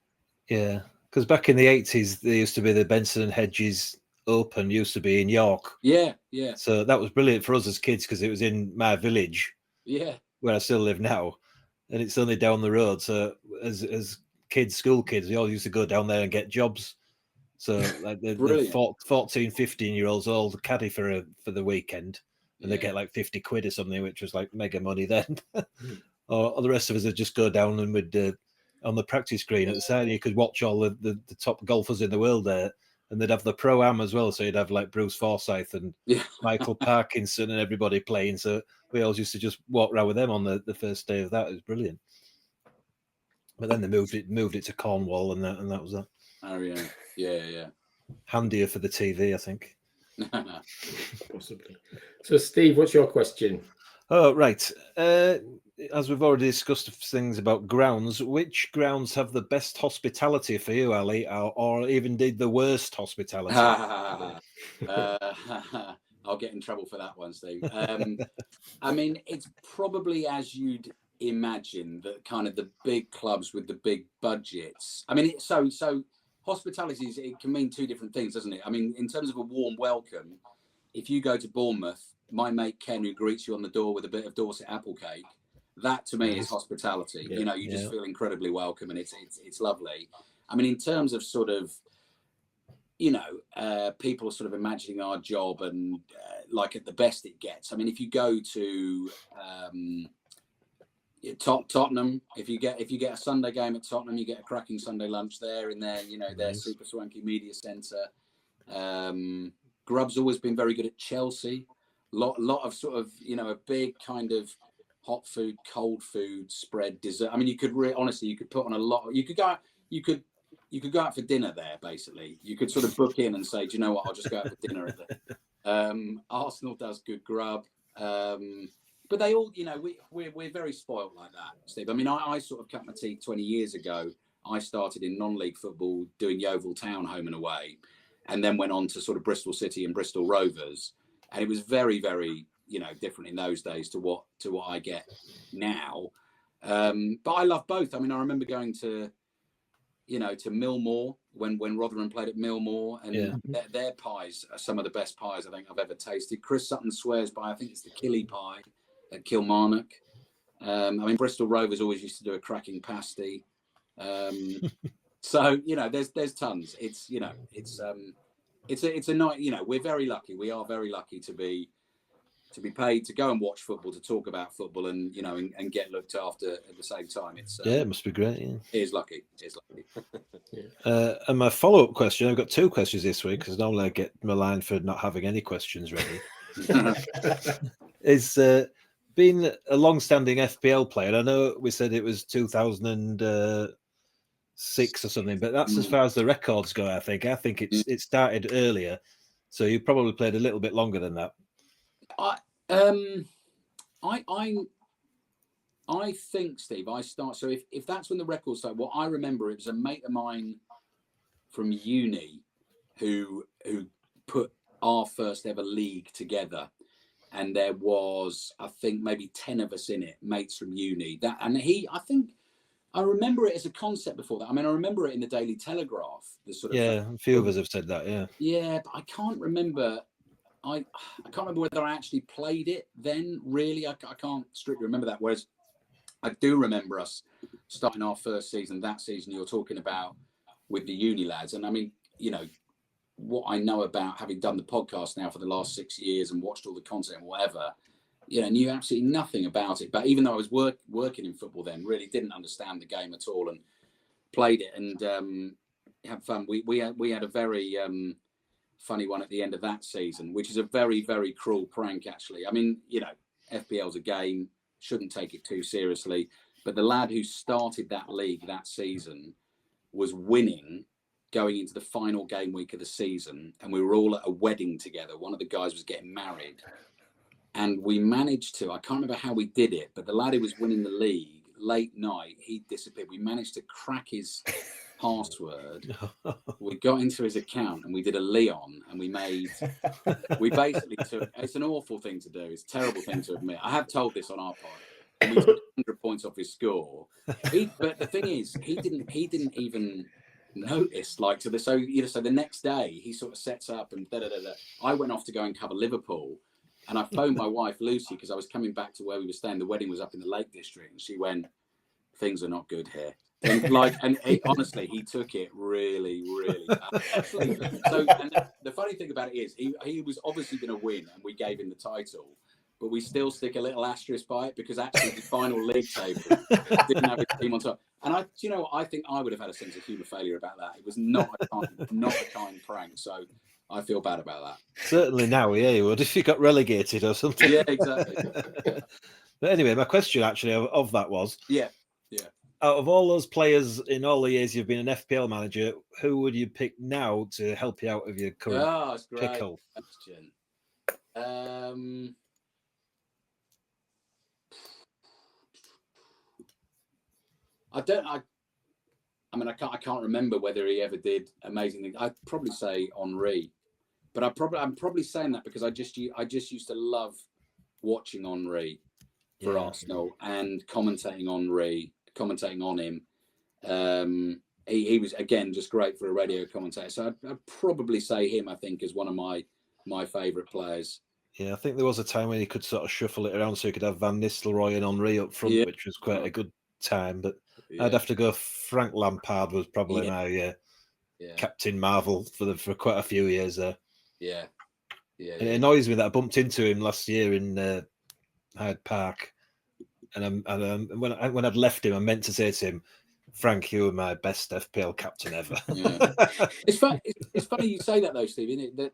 Yeah, because back in the 80s, there used to be the Benson and Hedges Open, used to be in York. Yeah. So that was brilliant for us as kids because it was in my village. Yeah. Where I still live now. And it's only down the road. So as kids, school kids, we all used to go down there and get jobs. So like the 14, 15-year-olds all caddy for the weekend. And they get like 50 quid or something, which was like mega money then. or the rest of us would just go down and would on the practice green at the side. You could watch all the top golfers in the world there, and they'd have the pro-am as well. So you'd have like Bruce Forsyth and Michael Parkinson and everybody playing. So we always used to just walk around with them on the first day of that. It was brilliant. But then they moved it to Cornwall, and that was that. Oh yeah. Handier for the TV, I think. Possibly. So, Steve, what's your question? Oh, right. As we've already discussed things about grounds, which grounds have the best hospitality for you, Ali, or even did the worst hospitality? I'll get in trouble for that one, Steve. I mean, it's probably as you'd imagine, that kind of the big clubs with the big budgets. I mean, so hospitality, it can mean two different things, doesn't it? I mean, in terms of a warm welcome, if you go to Bournemouth, my mate Ken, who greets you on the door with a bit of Dorset apple cake, that to me is hospitality. Yeah. You just feel incredibly welcome, and it's lovely. I mean, in terms of sort of, people sort of imagining our job and like at the best it gets. I mean, if you go to Tottenham, if you get a Sunday game at Tottenham, you get a cracking Sunday lunch there in their their super swanky media centre. Grub's always been very good at Chelsea. Lot of sort of a big kind of hot food, cold food spread, dessert. I mean, you could honestly you could put on a lot. You could go out for dinner there. Basically, you could sort of book in and say, do you know what? I'll just go out for dinner at the. Arsenal does good grub. But they all, we're very spoiled like that, Steve. I mean, I sort of cut my teeth 20 years ago. I started in non-league football doing Yeovil Town home and away, and then went on to sort of Bristol City and Bristol Rovers. And it was very, very, different in those days to what I get now. But I love both. I mean, I remember going to, to Millmore when Rotherham played at Millmore, and their pies are some of the best pies I think I've ever tasted. Chris Sutton swears by, I think it's the Killy pie at Kilmarnock. I mean, Bristol Rovers always used to do a cracking pasty. So there's tons. It's a night. We're very lucky. We are very lucky to be paid to go and watch football, to talk about football, and and get looked after at the same time. It's it must be great. Yeah. It is lucky. It's lucky. And my follow-up question, I've got two questions this week because normally I get maligned for not having any questions ready. Is being a long-standing FPL player, I know we said it was 2006 or something, but that's as far as the records go. I think it started earlier, so you probably played a little bit longer than that. I think, Steve, so if that's when the records start, what I remember, it was a mate of mine from uni who put our first ever league together. And there was, I think, maybe 10 of us in it, mates from uni. I remember it as a concept before that. I mean, I remember it in the Daily Telegraph. The sort of a few of us have said that. Yeah. Yeah, but I can't remember. I can't remember whether I actually played it then. Really, I can't strictly remember that. Whereas I do remember us starting our first season. That season you're talking about with the uni lads, and I mean, you know, what I know about having done the podcast now for the last 6 years and watched all the content and whatever, you know, knew absolutely nothing about it. But even though I was working in football then, really didn't understand the game at all and played it and had fun. We had a very funny one at the end of that season, which is a very, very cruel prank, actually. I mean, you know, FPL's a game, shouldn't take it too seriously. But the lad who started that league that season was winning going into the final game week of the season, and we were all at a wedding together. One of the guys was getting married, and we managed to, I can't remember how we did it, but the lad who was winning the league, late night, he disappeared. We managed to crack his password. We got into his account and we did a Leon, and we basically took, it's an awful thing to do, it's a terrible thing to admit. I have told this on our pod, and we took 100 points off his score. But the thing is, he didn't even notice, like, so the next day he sort of sets up and I went off to go and cover Liverpool, and I phoned my wife Lucy because I was coming back to where we were staying. The wedding was up in the Lake District, and she went, "Things are not good here." And honestly, he took it really, really bad. So, and the funny thing about it is, he was obviously going to win, and we gave him the title. But we still stick a little asterisk by it because actually the final league table didn't have his team on top. And I think I would have had a sense of humour failure about that. It was not a kind prank. So I feel bad about that. Certainly now, yeah, you would if you got relegated or something. Yeah, exactly. But anyway, my question actually of that was, yeah. Out of all those players in all the years you've been an FPL manager, who would you pick now to help you out of your current pickle? Question. I can't remember whether he ever did amazing things. I'd probably say Henry, but I'm probably saying that because I just used to love watching Henry for Arsenal and commentating on him. He was, again, just great for a radio commentator. So I'd probably say him, I think, as one of my favourite players. Yeah, I think there was a time when you could sort of shuffle it around so you could have Van Nistelrooy and Henry up front, which was quite a good time. But I'd have to go Frank Lampard was probably my Captain Marvel for quite a few years there. Yeah. And it annoys me that I bumped into him last year in Hyde Park. And when I'd left him, I meant to say to him, "Frank, you were my best FPL captain ever." Yeah. It's funny you say that though, Steve. Isn't it? That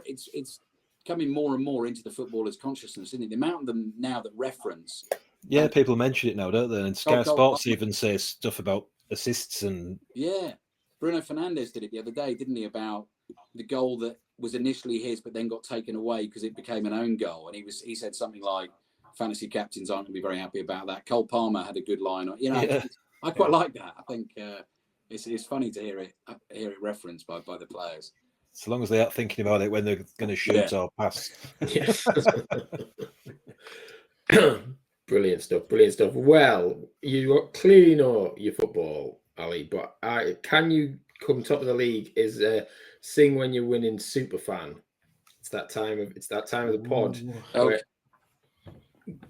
it's coming more and more into the footballers' consciousness, isn't it? The amount of them now that reference. Yeah, people mention it now, don't they? And Sky Sports even says stuff about assists and. Yeah, Bruno Fernandes did it the other day, didn't he? About the goal that was initially his, but then got taken away because it became an own goal, and he said something like, "Fantasy captains aren't going to be very happy about that." Cole Palmer had a good line. You know, I quite like that. I think it's funny to hear it referenced by the players. So long as they aren't thinking about it when they're going to shoot or pass. Yeah. Brilliant stuff. Well, you clearly know your football, Ali, but can you come top of the league is sing when you're winning super fan. It's that time of the pod. Okay.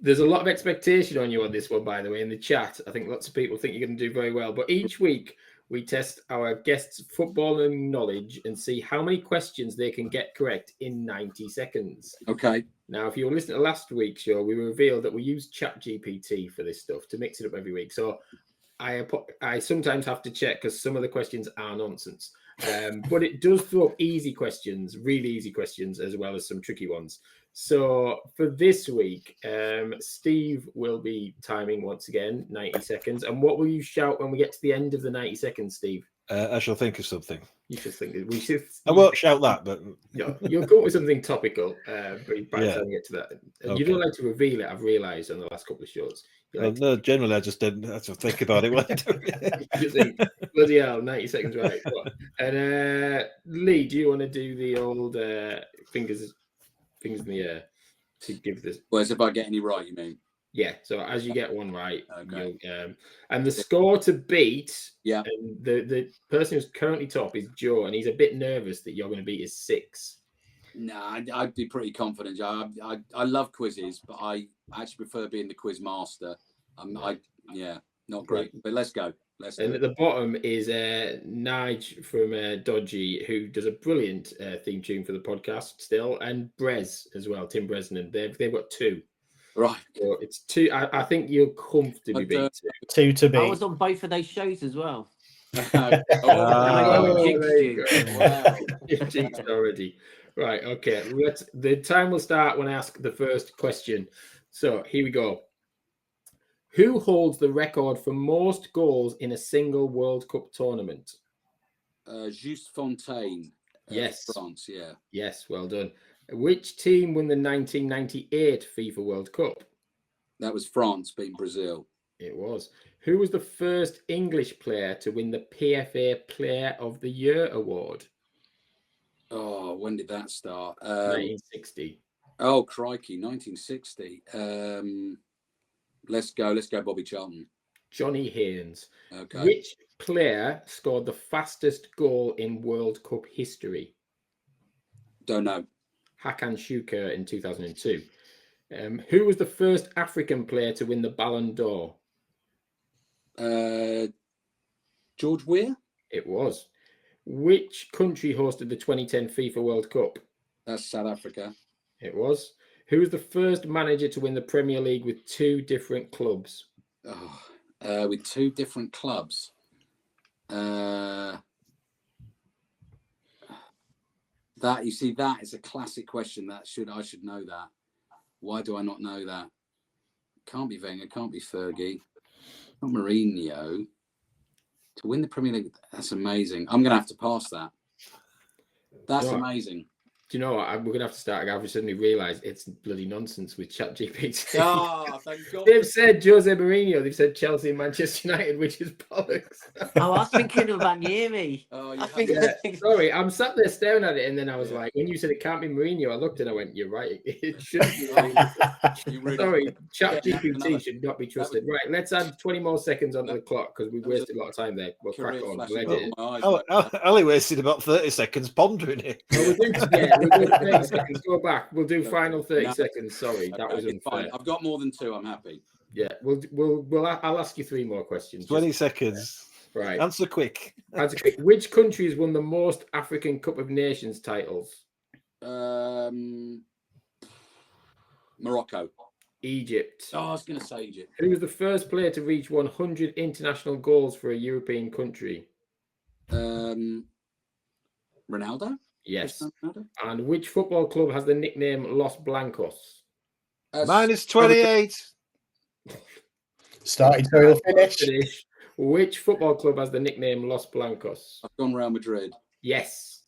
There's a lot of expectation on you on this one, by the way, in the chat. I think lots of people think you're going to do very well. But each week we test our guests' footballing knowledge and see how many questions they can get correct in 90 seconds. Okay. Now, if you were listening to last week's show, we revealed that we use GPT for this stuff to mix it up every week. So I sometimes have to check because some of the questions are nonsense. But it does throw up easy questions, really easy questions, as well as some tricky ones. So for this week, Steve will be timing once again, 90 seconds. And what will you shout when we get to the end of the 90 seconds, Steve? I shall think of something. You should think we should. I won't shout that, but You'll come up with something topical. But by the Yeah. time you get to that, Okay. you don't like to reveal it. I've realised on the last couple of shows. You well, like no, generally I just didn't have to think about it. While I do it. you think, bloody hell, 90 seconds right. And Lee, do you want to do the old fingers in the air to give this? Well, as if I get any right, you mean? Yeah. So as you get one right, Okay. and the score to beat. Yeah. And the person who's currently top is Joe, and he's a bit nervous that you're going to beat his 6. Nah, I'd be pretty confident. I love quizzes, but I actually prefer being the quiz master. Not great, but let's go. And at the bottom is Nige from Dodgy, who does a brilliant theme tune for the podcast still, and Brez as well, Tim Bresnan. They've got 2. Right. So it's 2. I think you'll comfortably beat 2 to I beat. was on both of those shows as well. Wow. You've jinxed already. Right, okay. The time will start when I ask the first question. So here we go. Who holds the record for most goals in a single World Cup tournament? Just Fontaine. Yes. France, yeah. Yes, well done. Which team won the 1998 FIFA World Cup? That was France beating Brazil. It was. Who was the first English player to win the PFA Player of the Year award? Oh, when did that start? 1960. Oh, crikey, 1960. Let's go Bobby Charlton. Johnny Haynes. Okay. Which player scored the fastest goal in World Cup history? Don't know. Hakan Şükür in 2002. Who was the first African player to win the Ballon d'Or? George Weah? It was. Which country hosted the 2010 FIFA World Cup? That's South Africa. It was. Who was the first manager to win the Premier League with 2 different clubs? With 2 different clubs. That is a classic question. I should know that. Why do I not know that? Can't be Wenger, can't be Fergie, not Mourinho. To win the Premier League, that's amazing. I'm going to have to pass that. That's amazing. Do you know what? We're going to have to start again. I've suddenly realised it's bloody nonsense with ChatGPT. Oh, thank God. They've said Jose Mourinho. They've said Chelsea and Manchester United, which is bollocks. I was thinking of Ranieri. Oh, Sorry, I'm sat there staring at it, and then I was like, when you said it can't be Mourinho, I looked and I went, "You're right. It shouldn't be." Sorry, ChatGPT should not be trusted. Right, let's add 20 more seconds onto the clock because we've wasted a lot of time there. We'll crack on. Ali wasted about 30 seconds pondering it. We'll do 30 seconds. Go back. We'll do final 30 seconds. Sorry, that was unfair. Fine. I've got more than 2. I'm happy. Yeah, I'll ask you 3 more questions. 20 seconds. Right. Answer quick. Which country has won the most African Cup of Nations titles? Morocco. Egypt. Oh, I was going to say Egypt. Who was the first player to reach 100 international goals for a European country? Ronaldo? Yes. Ronaldo? And which football club has the nickname Los Blancos? Minus 28. Started so he'll finish. Which football club has the nickname Los Blancos? I've gone Real Madrid. Yes.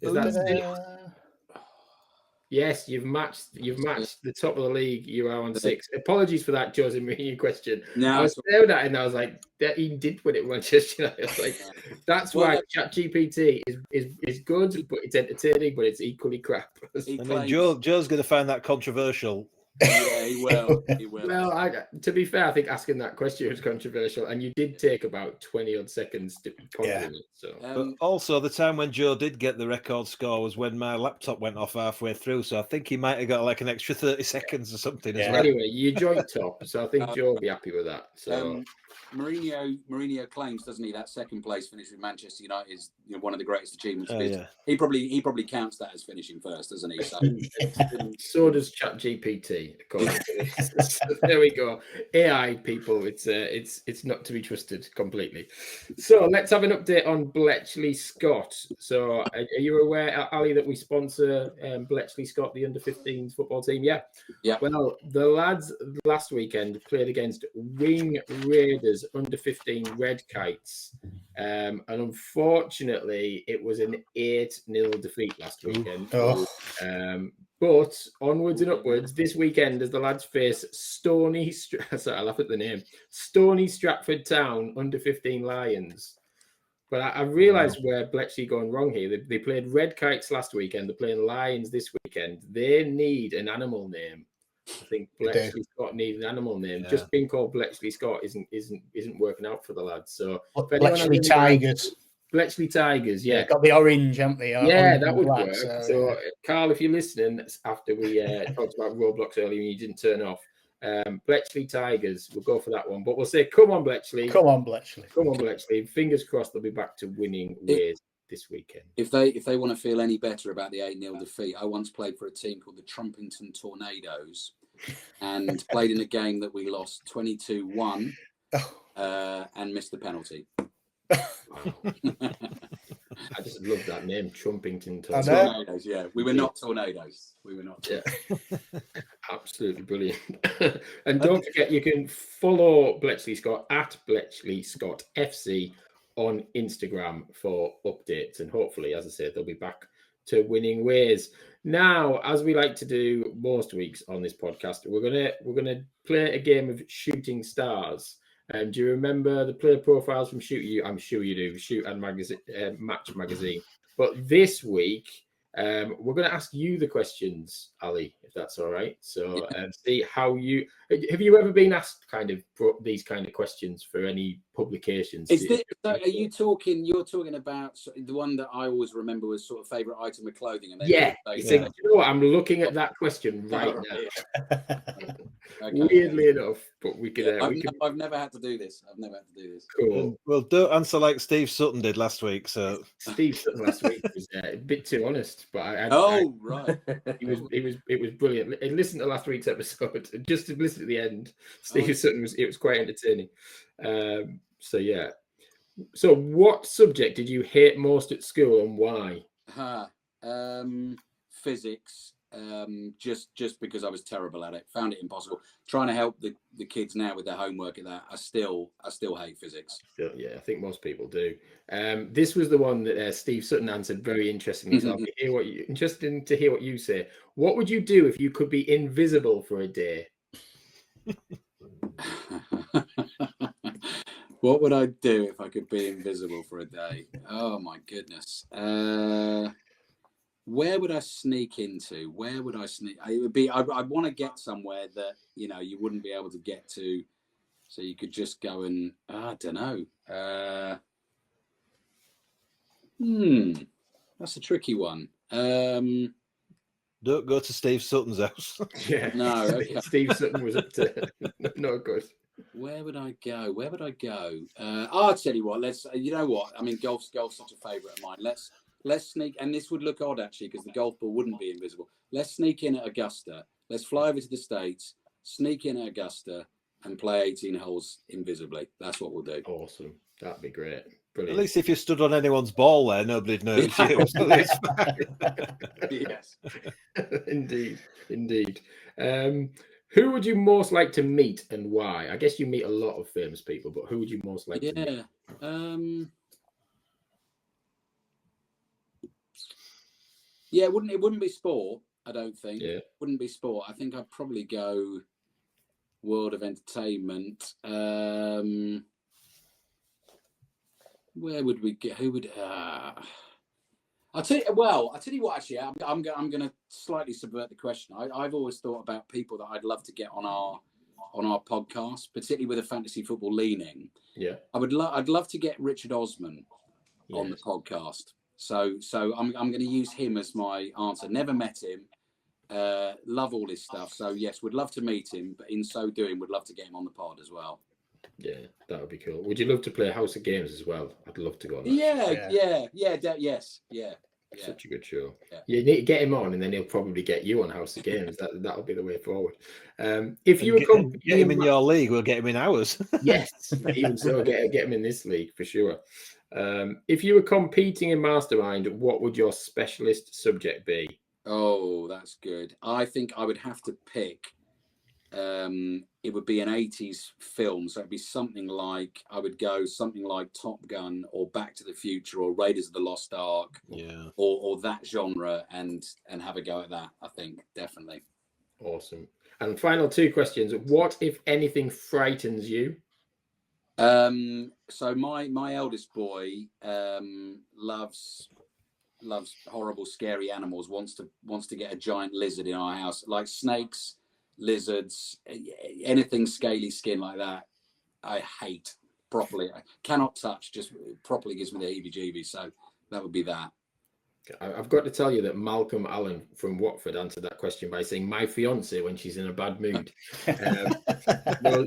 Is that it? Yes, you've matched the top of the league. You are on 6. Apologies for that Jose Mourinho question. No, I was staring at it and I was like, that he did win it Manchester United. I was like, that's why ChatGPT is good, but it's entertaining, but it's equally crap. I mean, Joe's going to find that controversial. Yeah, he will. He will. Well, to be fair, I think asking that question was controversial, and you did take about 20 odd seconds to ponder it. So, but also the time when Joe did get the record score was when my laptop went off halfway through, so I think he might have got like an extra 30 seconds or something. As well. Anyway, you joined top, so I think Joe will be happy with that. So. Mourinho claims, doesn't he, that second place finish with Manchester United is one of the greatest achievements. Yeah. He probably counts that as finishing first, doesn't he? So, so does ChatGPT. So there we go. AI people, it's not to be trusted completely. So let's have an update on Bletchley Scott. So are you aware, Ali, that we sponsor Bletchley Scott, the under-15s football team? Yeah. Well, the lads last weekend played against Wing Raiders under-15 Red Kites, And unfortunately, it was an 8-0 defeat last weekend. Oh. But onwards and upwards this weekend as the lads face Stony Stratford Town under 15 Lions. But I realised where Bletchley going wrong here. They played Red Kites last weekend. They're playing Lions this weekend. They need an animal name. I think Bletchley Scott needs an animal name. Yeah. Just being called Bletchley Scott isn't working out for the lads. So Bletchley Tigers. Bletchley Tigers, yeah. Got the orange, haven't they? Yeah, that would work. So Carl, if you're listening, after we talked about Roblox earlier and you didn't turn off, Bletchley Tigers, we'll go for that one. But we'll say, come on, Bletchley. Come on, Bletchley. Come on, Bletchley. Fingers crossed they'll be back to winning ways this weekend. If they want to feel any better about the 8-0 defeat, I once played for a team called the Trumpington Tornadoes and played in a game that we lost 22-1 and missed the penalty. I just love that name, Trumpington Tornadoes. Yeah, we were not tornadoes. Yeah. Absolutely brilliant. And don't forget, you can follow Bletchley Scott at Bletchley Scott FC on Instagram for updates, and hopefully, as I said, they'll be back to winning ways. Now, as we like to do most weeks on this podcast, we're gonna play a game of Shooting Stars. Do you remember the player profiles from Shoot? I'm sure you do. Shoot and Match magazine. But this week, we're going to ask you the questions, Ali, if that's all right. So see how have you ever been asked these kind of questions for any publications? You're talking about the one that I always remember was sort of favourite item of clothing. And you know what? I'm looking at that question right now. Okay. Weirdly enough, but we could. I've never had to do this. Cool. Well, don't answer like Steve Sutton did last week. So Steve Sutton last week was a bit too honest, but right. It was brilliant. Listen to last week's episode. Just to listen to the end, Steve Sutton was quite entertaining. So yeah. So what subject did you hate most at school and why? Physics. Just because I was terrible at it, found it impossible. Trying to help the kids now with their homework at that, I still hate physics. Yeah, I think most people do. This was the one that Steve Sutton answered very interestingly. So interesting to hear what you say. What would you do if you could be invisible for a day? What would I do if I could be invisible for a day? Oh my goodness. Where would I sneak into? It would be. I'd want to get somewhere that you wouldn't be able to get to, so you could just go and I don't know. That's a tricky one. Don't go to Steve Sutton's house. Yeah, no. Okay. Steve Sutton was up to no good. Where would I go? I'll tell you what. You know what? I mean, golf's such a favourite of mine. Let's sneak, and this would look odd actually because the golf ball wouldn't be invisible. Let's sneak in at Augusta. Let's fly over to the States, sneak in at Augusta, and play 18 holes invisibly. That's what we'll do. Awesome. That'd be great. Brilliant. At least if you stood on anyone's ball there, nobody'd notice you. So yes. Indeed. Who would you most like to meet and why? I guess you meet a lot of famous people, but who would you most like to meet? Yeah, it wouldn't be sport, I don't think. Yeah. It wouldn't be sport. I think I'd probably go world of entertainment. Where would we get? Who would? I'll tell you what. Actually, I'm going to slightly subvert the question. I've always thought about people that I'd love to get on our podcast, particularly with a fantasy football leaning. Yeah, I'd love to get Richard Osman on the podcast. So I'm going to use him as my answer. Never met him. Love all his stuff. So yes, would love to meet him, but in so doing, would love to get him on the pod as well. Yeah, that would be cool. Would you love to play House of Games as well? I'd love to go on that. Yes. Such a good show. Yeah. You need to get him on, and then he'll probably get you on House of Games. That'll be the way forward. If you get him in your league, we'll get him in ours. Yes, even so, get him in this league for sure. If you were competing in Mastermind, what would your specialist subject be? Oh, that's good. I think I would have to pick it would be an 80s film. So it'd be something like, I would go something like Top Gun or Back to the Future or Raiders of the Lost Ark, or that genre, and have a go at that. I think definitely. Awesome. And final 2 questions. What, if anything, frightens you? So my eldest boy loves horrible, scary animals. Wants to get a giant lizard in our house, like snakes, lizards, anything scaly skin like that. I hate properly. I cannot touch. Just properly gives me the heebie-jeebies. So that would be that. I've got to tell you that Malcolm Allen from Watford answered that question by saying my fiance when she's in a bad mood. Well,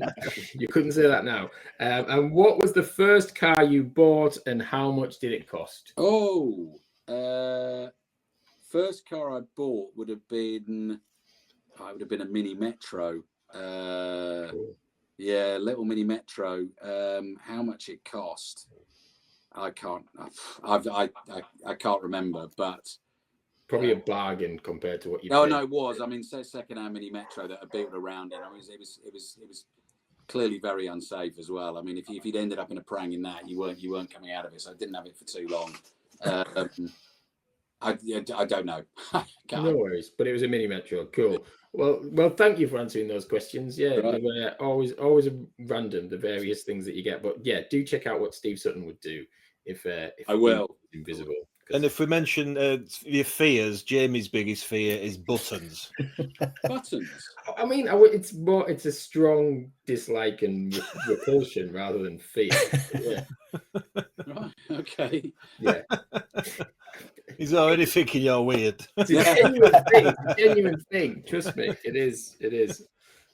you couldn't say that now. And what was the first car you bought and how much did it cost? First car I bought would have been a Mini Metro. Cool. Yeah, little Mini Metro. How much it cost? I can't remember, but probably a bargain compared to what you. No, it was. I mean, say second-hand Mini Metro that I built around it. I mean, it was clearly very unsafe as well. I mean, if you'd ended up in a prang in that, you weren't coming out of it. So I didn't have it for too long. I don't know. No worries, but it was a Mini Metro. Cool. Well, thank you for answering those questions. Yeah, right. They were always random, the various things that you get. But yeah, do check out what Steve Sutton would do if I will. Invisible. And if we mention your fears, Jamie's biggest fear is buttons. Buttons. I mean, it's a strong dislike and repulsion rather than fear. Yeah. Right. Okay. Yeah. He's already thinking you're weird. It's a genuine thing. Trust me, it is.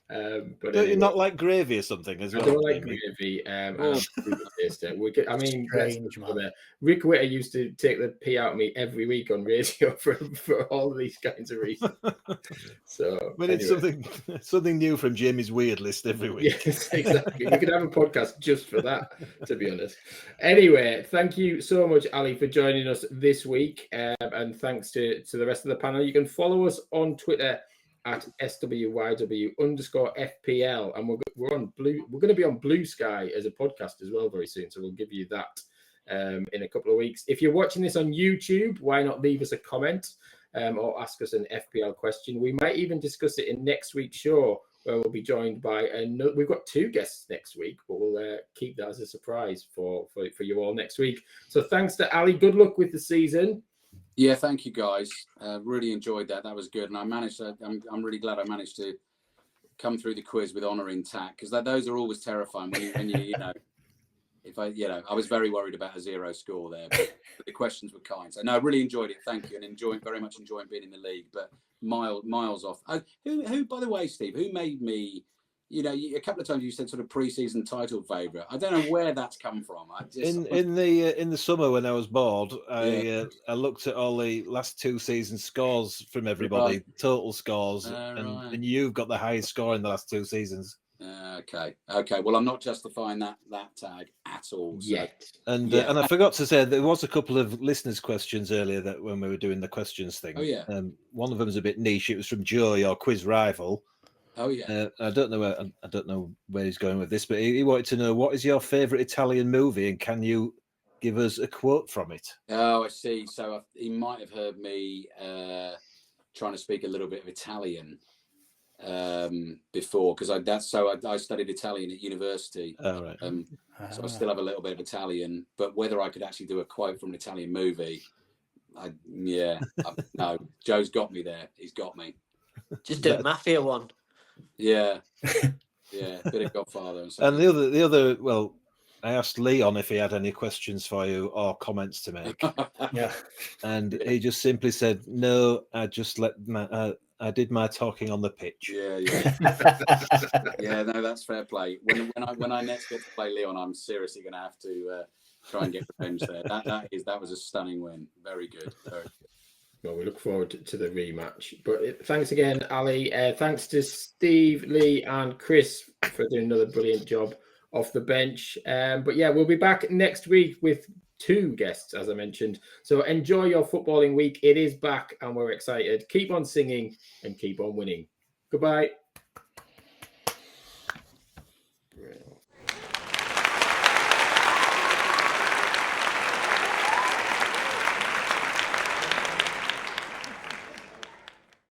But don't you not like gravy or something as well? I don't like gravy. I mean, strange, Rick Witter used to take the pee out of me every week on radio for all of these kinds of reasons. So, but it's something new from Jamie's weird list every week. Yes, exactly. We could have a podcast just for that, to be honest. Anyway, thank you so much, Ali, for joining us this week, and thanks to the rest of the panel. You can follow us on Twitter at SWYW_FPL, and we're on Blue. We're going to be on Blue Sky as a podcast as well very soon, so we'll give you that in a couple of weeks. If you're watching this on YouTube, why not leave us a comment or ask us an FPL question? We might even discuss it in next week's show, where we'll be joined by we've got 2 guests next week, but we'll keep that as a surprise for you all next week. So thanks to Ali. Good luck with the season. Yeah, thank you guys. Really enjoyed that. That was good, and I managed to. I'm really glad I managed to come through the quiz with honour intact, because those are always terrifying when you I was very worried about a 0 score there, but the questions were kind. So no, I really enjoyed it. Thank you, and very much enjoying being in the league, but miles off. Who by the way, Steve, who made me? A couple of times you said sort of pre-season title favourite. I don't know where that's come from. In the summer when I was bored, I looked at all the last 2 seasons scores from everybody, total scores, and you've got the highest score in the last 2 seasons. Okay. Well, I'm not justifying that tag at all. So. Yet. And I forgot to say there was a couple of listeners' questions earlier that when we were doing the questions thing. Oh yeah. One of them was a bit niche. It was from Joe, your quiz rival. Oh yeah. I don't know where he's going with this, but he wanted to know, what is your favourite Italian movie, and can you give us a quote from it? Oh, I see. So he might have heard me trying to speak a little bit of Italian before, because I studied Italian at university. Oh, right. So I still have a little bit of Italian, but whether I could actually do a quote from an Italian movie, no. Joe's got me there. He's got me. Just do a Mafia one. Yeah, bit of Godfather. And the other, well, I asked Leon if he had any questions for you or comments to make. Yeah, and he just simply said, "No, I just I did my talking on the pitch." Yeah. Yeah, no, that's fair play. When I next get to play Leon, I'm seriously going to have to try and get revenge there. That was a stunning win. Very good. Very good. Well, we look forward to the rematch. But thanks again, Ali. Thanks to Steve, Lee, and Chris for doing another brilliant job off the bench. But yeah, we'll be back next week with 2 guests, as I mentioned. So enjoy your footballing week. It is back, and we're excited. Keep on singing and keep on winning. Goodbye.